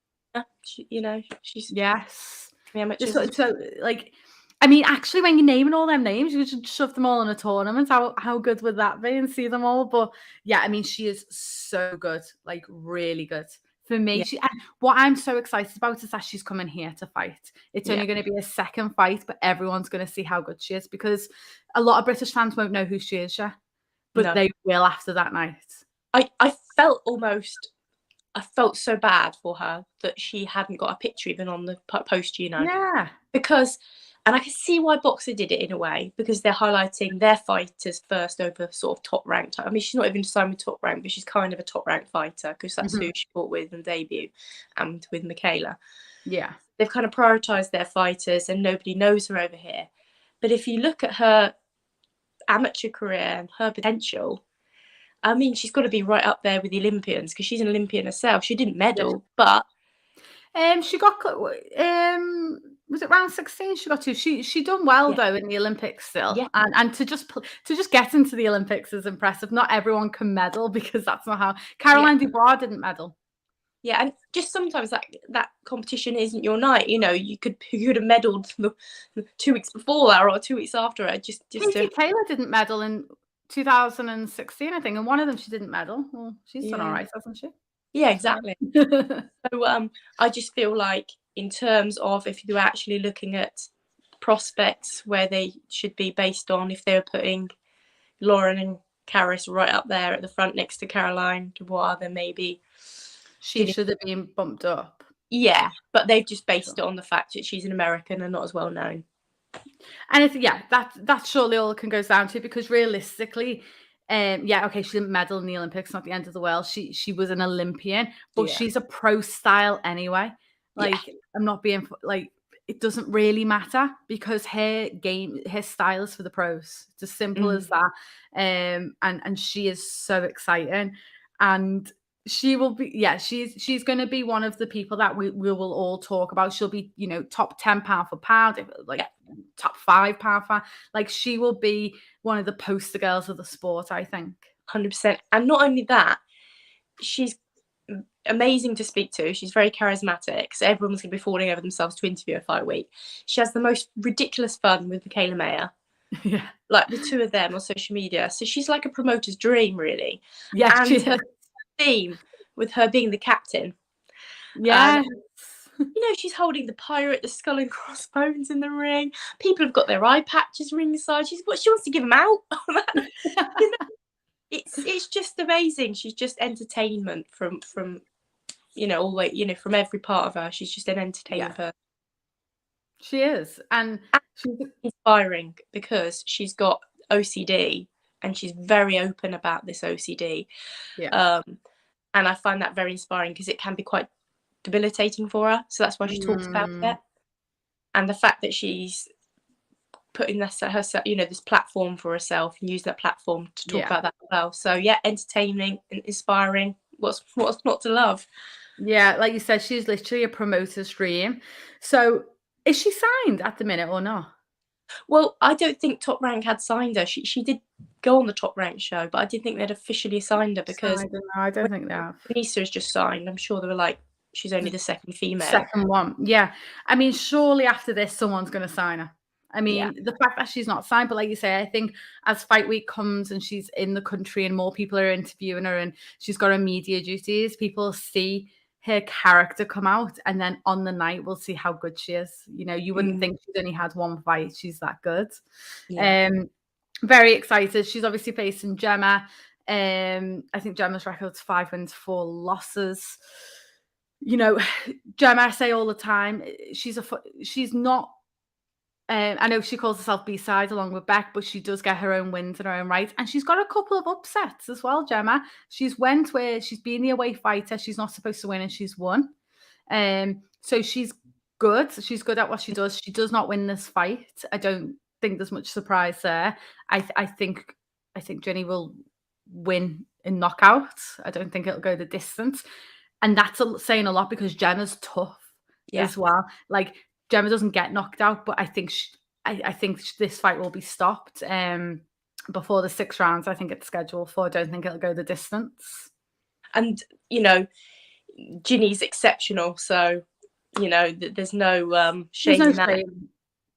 you know, she's so like, I mean, actually, when you're naming all them names, you should shove them all in a tournament. How good would that be, and see them all? But yeah, I mean, she is so good, like really good. For me, what I'm so excited about is that she's coming here to fight. It's only going to be a second fight, but everyone's going to see how good she is, because a lot of British fans won't know who she is yet, but they will after that night. I felt so bad for her that she hadn't got a picture even on the post, you know. Yeah. Because, and I can see why Boxer did it in a way, because they're highlighting their fighters first over sort of top ranked. I mean, she's not even signed with Top Rank, but she's kind of a top ranked fighter, because that's who she fought with in debut, and with Michaela. Yeah. They've kind of prioritised their fighters, and nobody knows her over here. But if you look at her amateur career and her potential, I mean, she's got to be right up there with the Olympians, because she's an Olympian herself. She didn't medal, but she got was it round 16? She got to. She done well though in the Olympics still, and to just get into the Olympics is impressive. Not everyone can medal, because that's not how Caroline Dubois didn't medal. Yeah, and just sometimes that competition isn't your night. You know, you could have medalled 2 weeks before that or 2 weeks after it. Casey Taylor didn't medal in 2016, I think, and one of them she didn't medal. Well, she's done all right, hasn't she? Yeah, exactly. So I just feel like, in terms of if you're actually looking at prospects where they should be based on, if they were putting Lauren and Karriss right up there at the front next to Caroline Dubois, then maybe she should have been bumped up. Yeah, but they've just based it on the fact that she's an American and not as well known. And that's surely all it can goes down to, because realistically, she didn't medal in the Olympics, not the end of the world. She was an Olympian, but she's a pro style anyway. Like, I'm not being like, it doesn't really matter, because her style is for the pros. It's as simple as that. And she is so exciting, and she will be, she's going to be one of the people that we will all talk about. She'll be, you know, top 10 pound for pound, top 5 pound for, like, she will be one of the poster girls of the sport, I think. 100%. And not only that, she's amazing to speak to. She's very charismatic, so everyone's going to be falling over themselves to interview her fight week. She has the most ridiculous fun with Michaela Mayer. Yeah. Like, the two of them on social media. So she's like a promoter's dream, really. Yeah, and her theme with her being the captain. Yeah. You know, she's holding the pirate, the skull and crossbones in the ring. People have got their eye patches ringside. She wants to give them out. You know, it's just amazing. She's just entertainment from you know, all the way, you know, from every part of her. She's just an entertainment person. She is, and she's inspiring, because she's got OCD and she's very open about this OCD. Yeah. And I find that very inspiring because it can be quite debilitating for her. So that's why she talks about it. And the fact that she's putting this herself, this platform for herself and use that platform to talk about that as well. So yeah, entertaining and inspiring. What's not to love? Yeah, like you said, she's literally a promoter's dream. So is she signed at the minute or not? Well, I don't think Top Rank had signed her. She did go on the Top Rank show, but I didn't think they'd officially signed her because I don't think they have. Vanesa is just signed. I'm sure they were like, she's only the second female. Second one, yeah. I mean, surely after this, someone's going to sign her. I mean, the fact that she's not signed, but like you say, I think as fight week comes and she's in the country and more people are interviewing her and she's got her media duties, people see her character come out, and then on the night we'll see how good she is. You wouldn't think she's only had one fight. She's that good. Very excited. She's obviously facing Gemma. I think Gemma's record's 5 wins, 4 losses. Gemma, I say all the time, she's not. I know she calls herself B-side along with Beck, but she does get her own wins in her own right. And she's got a couple of upsets as well, Gemma. She's went where she's been the away fighter. She's not supposed to win and she's won. So she's good. She's good at what she does. She does not win this fight. I don't think there's much surprise there. I think Ginny will win in knockout. I don't think it'll go the distance. And that's saying a lot because Gemma's tough as well. Like, Gemma doesn't get knocked out, but I think this fight will be stopped before the 6 rounds. I think it's scheduled for. I don't think it'll go the distance. And Ginny's exceptional, so there's no shame in that.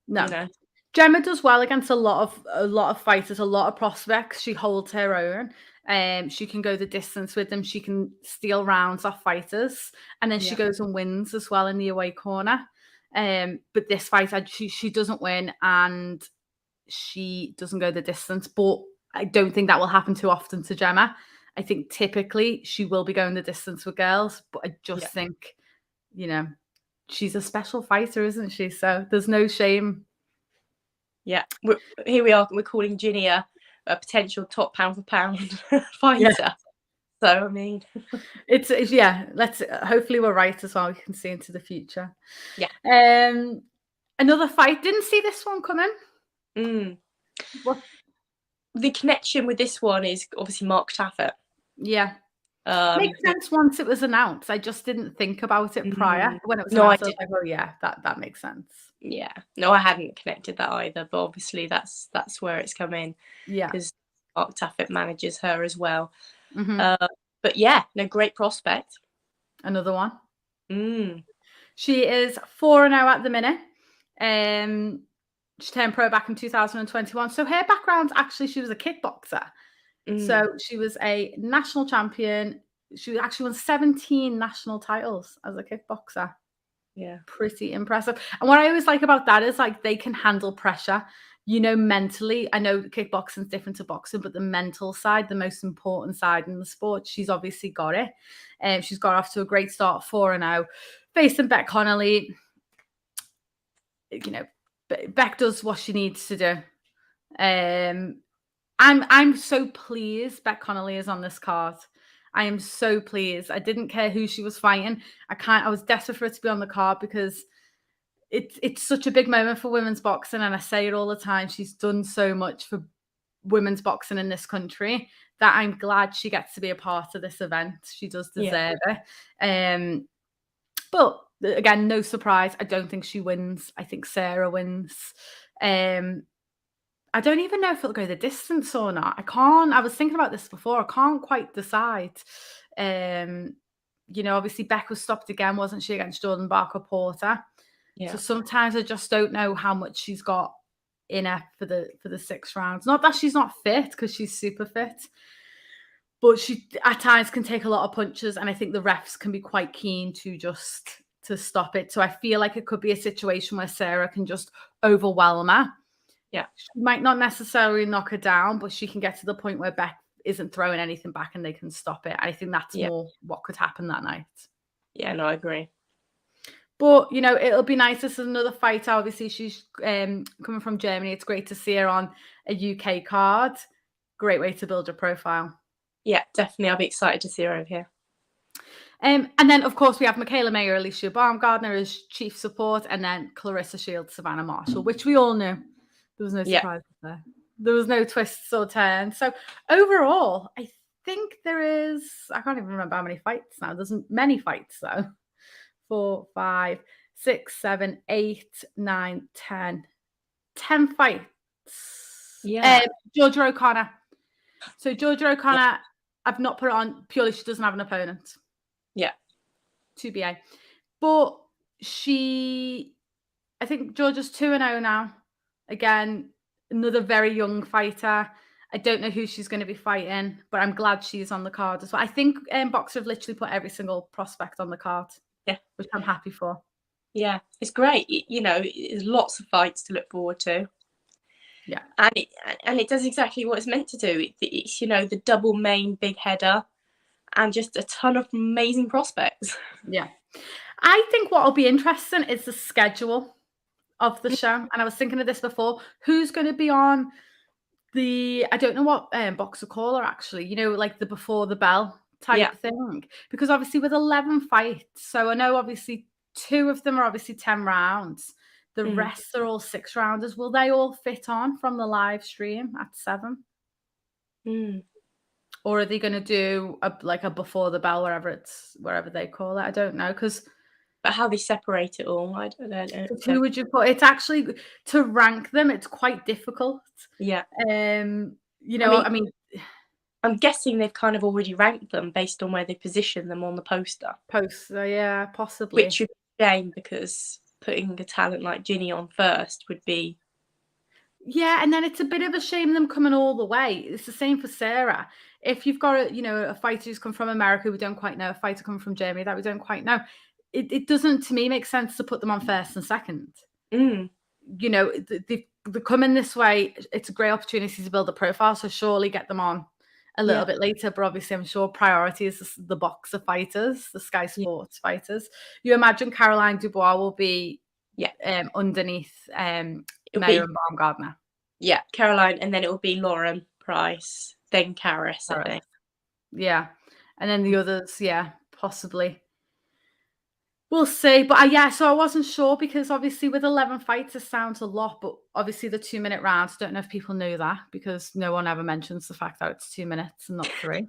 No. Gemma does well against a lot of fighters, a lot of prospects. She holds her own. She can go the distance with them. She can steal rounds off fighters, and then she goes and wins as well in the away corner. But this fight, she doesn't win and she doesn't go the distance. But I don't think that will happen too often to Gemma. I think typically she will be going the distance with girls, but I just think, she's a special fighter, isn't she? So there's no shame. Yeah, here we are. We're calling Ginny a potential top pound for pound fighter. Yeah. So I mean, it's let's hopefully we're right as well. We can see into the future. Yeah. Another fight. Didn't see this one coming. What? The connection with this one is obviously Mark Taffet. Yeah. Makes sense once it was announced. I just didn't think about it prior. When it was announced, I was like, oh yeah, that makes sense. Yeah. No, I hadn't connected that either, but obviously that's where it's come in. Yeah. Because Mark Taffet manages her as well. But yeah, no, great prospect. Another one. She is 4-0 at the minute. She turned pro back in 2021. So her background, actually, she was a kickboxer. So she was a national champion. She actually won 17 national titles as a kickboxer. Yeah. Pretty impressive. And what I always like about that is like they can handle pressure. Mentally, I know kickboxing is different to boxing, but the mental side, the most important side in the sport, she's obviously got it. She's got off to a great start, 4-0, facing Beck Connolly. Beck does what she needs to do. I'm so pleased Beck Connolly is on this card. I am so pleased. I didn't care who she was fighting. I was desperate for it to be on the card because it's such a big moment for women's boxing, and I say it all the time. She's done so much for women's boxing in this country that I'm glad she gets to be a part of this event. She does deserve it. But again, no surprise. I don't think she wins. I think Sarah wins. I don't even know if it'll go the distance or not. I was thinking about this before. I can't quite decide. Obviously Beck was stopped again, wasn't she, against Jordan Barker Porter? Yeah. So sometimes I just don't know how much she's got in her for the 6 rounds. Not that she's not fit, because she's super fit, but she at times can take a lot of punches, and I think the refs can be quite keen to stop it. So I feel like it could be a situation where Sarah can just overwhelm her. Yeah, she might not necessarily knock her down, but she can get to the point where Beck isn't throwing anything back and they can stop it. I think that's more what could happen that night. Yeah, no, I agree. But, it'll be nice. This is another fighter. Obviously, she's coming from Germany. It's great to see her on a UK card. great way to build your profile. Yeah, definitely. I'll be excited to see her over here. And then, of course, we have Michaela Mayer, Alicia Baumgardner as chief support, and then Claressa Shields, Savannah Marshall, which we all knew. There was no surprises there. There was no twists or turns. So overall, I think there is, I can't even remember how many fights now. There's many fights, though. 4, 5, 6, 7, 8, 9, 10. 10 fights. Yeah. Georgia O'Connor. So Georgia O'Connor, I've not put it on purely she doesn't have an opponent. Yeah. 2BA. But I think Georgia's 2-0 now. Again, another very young fighter. I don't know who she's going to be fighting, but I'm glad she's on the card as well. I think Boxer have literally put every single prospect on the card. Yeah. Which I'm happy for. Yeah, it's great. You know, there's lots of fights to look forward to. Yeah. And it does exactly what it's meant to do. It's, you know, the double main big header and just a ton of amazing prospects. Yeah. I think what will be interesting is the schedule of the show. And I was thinking of this before. Who's going to be on I don't know what Boxer call her actually, you know, like the before the bell type thing. Because obviously with 11 fights, so I know obviously 2 of them are obviously 10 rounds. The rest are all 6 rounders. Will they all fit on from the live stream at 7? Or are they going to do a before the bell, wherever they call it? I don't know. But how they separate it all, I don't know. Who would you put? It's actually, to rank them, it's quite difficult. Yeah. You know, I mean, I'm guessing they've kind of already ranked them based on where they position them on the poster. Yeah, possibly. Which would be a shame because putting a talent like Ginny on first would be. Yeah, and then it's a bit of a shame them coming all the way. It's the same for Sarah. If you've got a fighter who's come from America, we don't quite know, a fighter coming from Germany that we don't quite know. It doesn't, to me, make sense to put them on first and second. You know, they come in this way. It's a great opportunity to build a profile, so surely get them on a little bit later. But obviously, I'm sure priority is the Boxer fighters, the Sky Sports fighters. You imagine Caroline Dubois will be underneath Mayer and Baumgardner. Yeah, Caroline, and then it will be Lauren Price, then Karriss, I think. Yeah, and then the others, possibly. We'll see. But so I wasn't sure because obviously with 11 fights, it sounds a lot, but obviously the 2-minute rounds, I don't know if people knew that because no one ever mentions the fact that it's 2 minutes and not 3.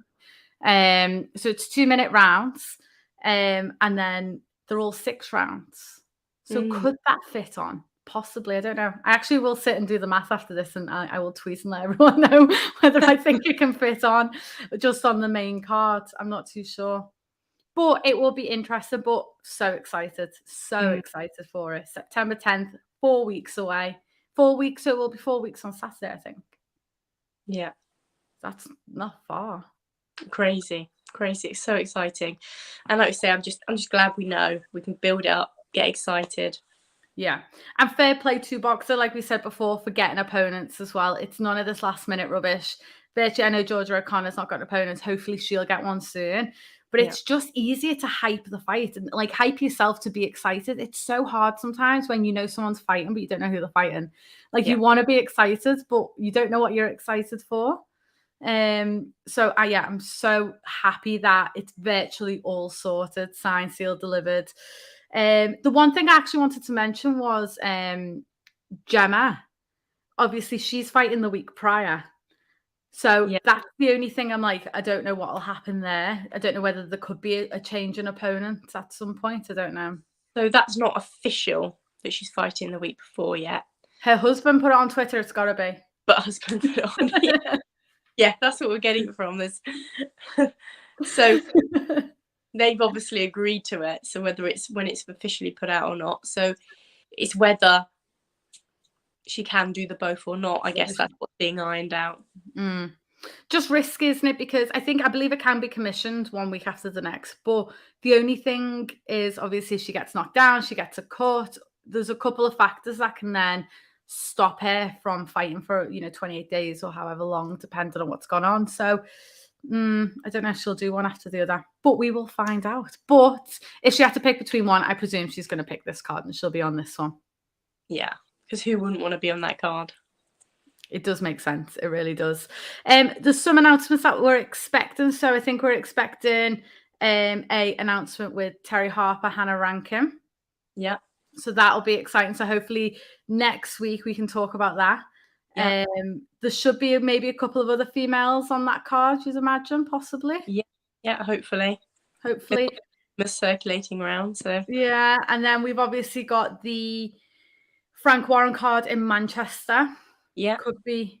So it's 2-minute rounds, and then they're all 6 rounds. So could that fit on? Possibly. I don't know. I actually will sit and do the math after this and I will tweet and let everyone know whether I think it can fit on just on the main card. I'm not too sure. But it will be interesting, but so excited for it. September 10th, 4 weeks away. 4 weeks, so it will be 4 weeks on Saturday, I think. Yeah. That's not far. Crazy. It's so exciting. And like I say, I'm just glad we know. We can build it up, get excited. Yeah. And fair play to Boxer, like we said before, for getting opponents as well. It's none of this last minute rubbish. Virtually, I know Georgia O'Connor's not got an opponent. Hopefully she'll get one soon. But it's just easier to hype the fight and like hype yourself to be excited. It's so hard sometimes when you know someone's fighting, but you don't know who they're fighting. Like you want to be excited, but you don't know what you're excited for. So I'm so happy that it's virtually all sorted, signed, sealed, delivered. The one thing I actually wanted to mention was Gemma. Obviously, she's fighting the week prior. So that's the only thing I'm like, I don't know what will happen there. I don't know whether there could be a change in opponents at some point. I don't know. So that's not official that she's fighting the week before yet. Her husband put it on Twitter. It's got to be. But husband put it on. Yeah, that's what we're getting from this. So they've obviously agreed to it. So whether it's when it's officially put out or not. So it's whether she can do the both or not. I guess that's what's being ironed out. Just risky, isn't it? Because I believe it can be commissioned 1 week after the next. But the only thing is, obviously, if she gets knocked down, she gets a cut. There's a couple of factors that can then stop her from fighting for 28 days or however long, depending on what's gone on. So I don't know if she'll do one after the other, but we will find out. But if she had to pick between one, I presume she's going to pick this card and she'll be on this one. Yeah. Because who wouldn't want to be on that card? It does make sense. It really does. There's some announcements that we're expecting. So I think we're expecting a announcement with Terry Harper, Hannah Rankin. Yeah. So that'll be exciting. So hopefully next week we can talk about that. Yeah. There should be maybe a couple of other females on that card, you'd imagine, possibly. Yeah, hopefully. Hopefully. It's circulating around. So yeah, and then we've obviously got the Frank Warren card in Manchester. Yeah. Could be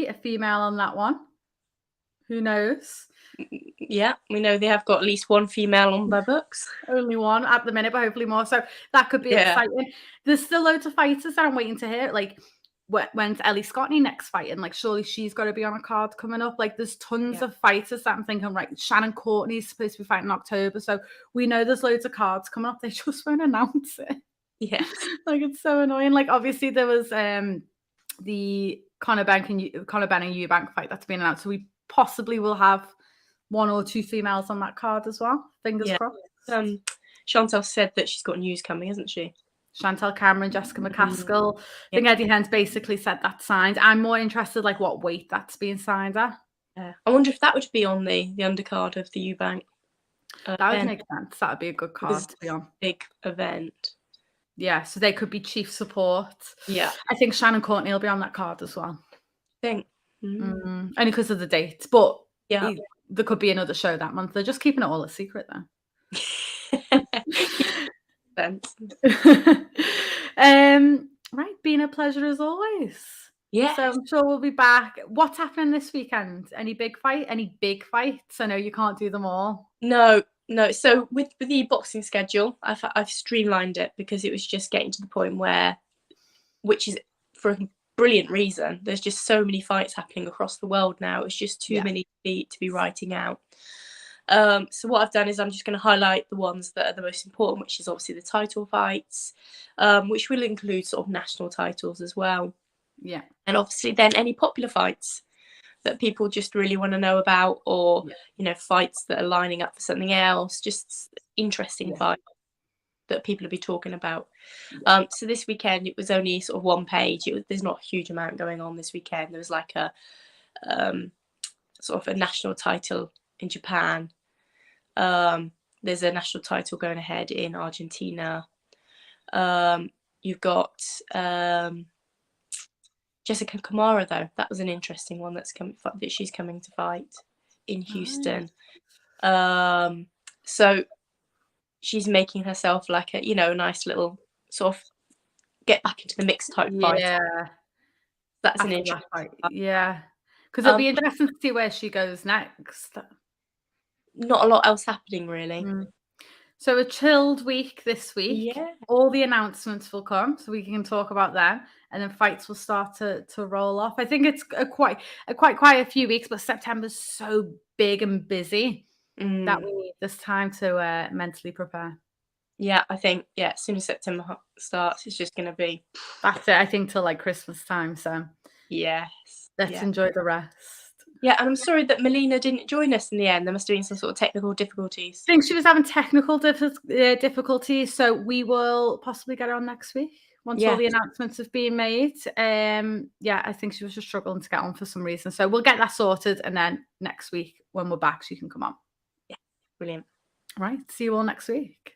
a female on that one. Who knows? Yeah, we know they have got at least one female on their books. Only one at the minute, but hopefully more. So that could be exciting. There's still loads of fighters that I'm waiting to hear. Like, when's Ellie Scottney next fighting? Like, surely she's got to be on a card coming up. Like, there's tons of fighters that I'm thinking, right, Shannon Courtney's supposed to be fighting in October. So we know there's loads of cards coming up. They just won't announce it. Yeah. Like, it's so annoying. Like, obviously there was the Conor Benn and Eubank fight that's been announced. So we possibly will have 1 or 2 females on that card as well. Fingers crossed. Chantal said that she's got news coming, hasn't she? Chantal Cameron, Jessica McCaskill. I think Eddie Hearn's basically said that's signed. I'm more interested, like, what weight that's being signed at. I wonder if that would be on the undercard of the Eubank. That would make sense. That would be a good card to be on. Big event. Yeah, so they could be chief support. Yeah. I think Shannon Courtney will be on that card as well. I think. Only because of the date. But yeah, there could be another show that month. They're just keeping it all a secret, though. Right, been a pleasure as always. Yeah. So I'm sure we'll be back. What's happening this weekend? Any big fights? I know you can't do them all. No. So with the boxing schedule, I've streamlined it because it was just getting to the point where, which is for a brilliant reason, there's just so many fights happening across the world now. It's just too many to be writing out. So what I've done is I'm just going to highlight the ones that are the most important, which is obviously the title fights, which will include sort of national titles as well. Yeah. And obviously then any popular fights that people just really want to know about, or, fights that are lining up for something else, just interesting fights that people will be talking about. So this weekend, it was only sort of one page. There's not a huge amount going on this weekend. There was like a sort of a national title in Japan. There's a national title going ahead in Argentina. You've got Jessica Kamara, though. That was an interesting one that she's coming to fight in Houston. So she's making herself like a nice little sort of get back into the mix type fight. Yeah, that's an interesting fight. Yeah, because it'll be interesting to see where she goes next. Not a lot else happening really. So a chilled week this week. Yeah. All the announcements will come, so we can talk about them, and then fights will start to roll off. I think it's quite a few weeks, but September's so big and busy that we need this time to mentally prepare. Yeah, I think as soon as September starts, it's just going to be. That's it. I think till like Christmas time. So yes, let's enjoy the rest. Yeah, and I'm sorry that Milena didn't join us in the end. There must have been some sort of technical difficulties. I think she was having technical difficulties, so we will possibly get her on next week once all the announcements have been made. I think she was just struggling to get on for some reason. So we'll get that sorted, and then next week when we're back, she can come on. Yeah, brilliant. Right, see you all next week.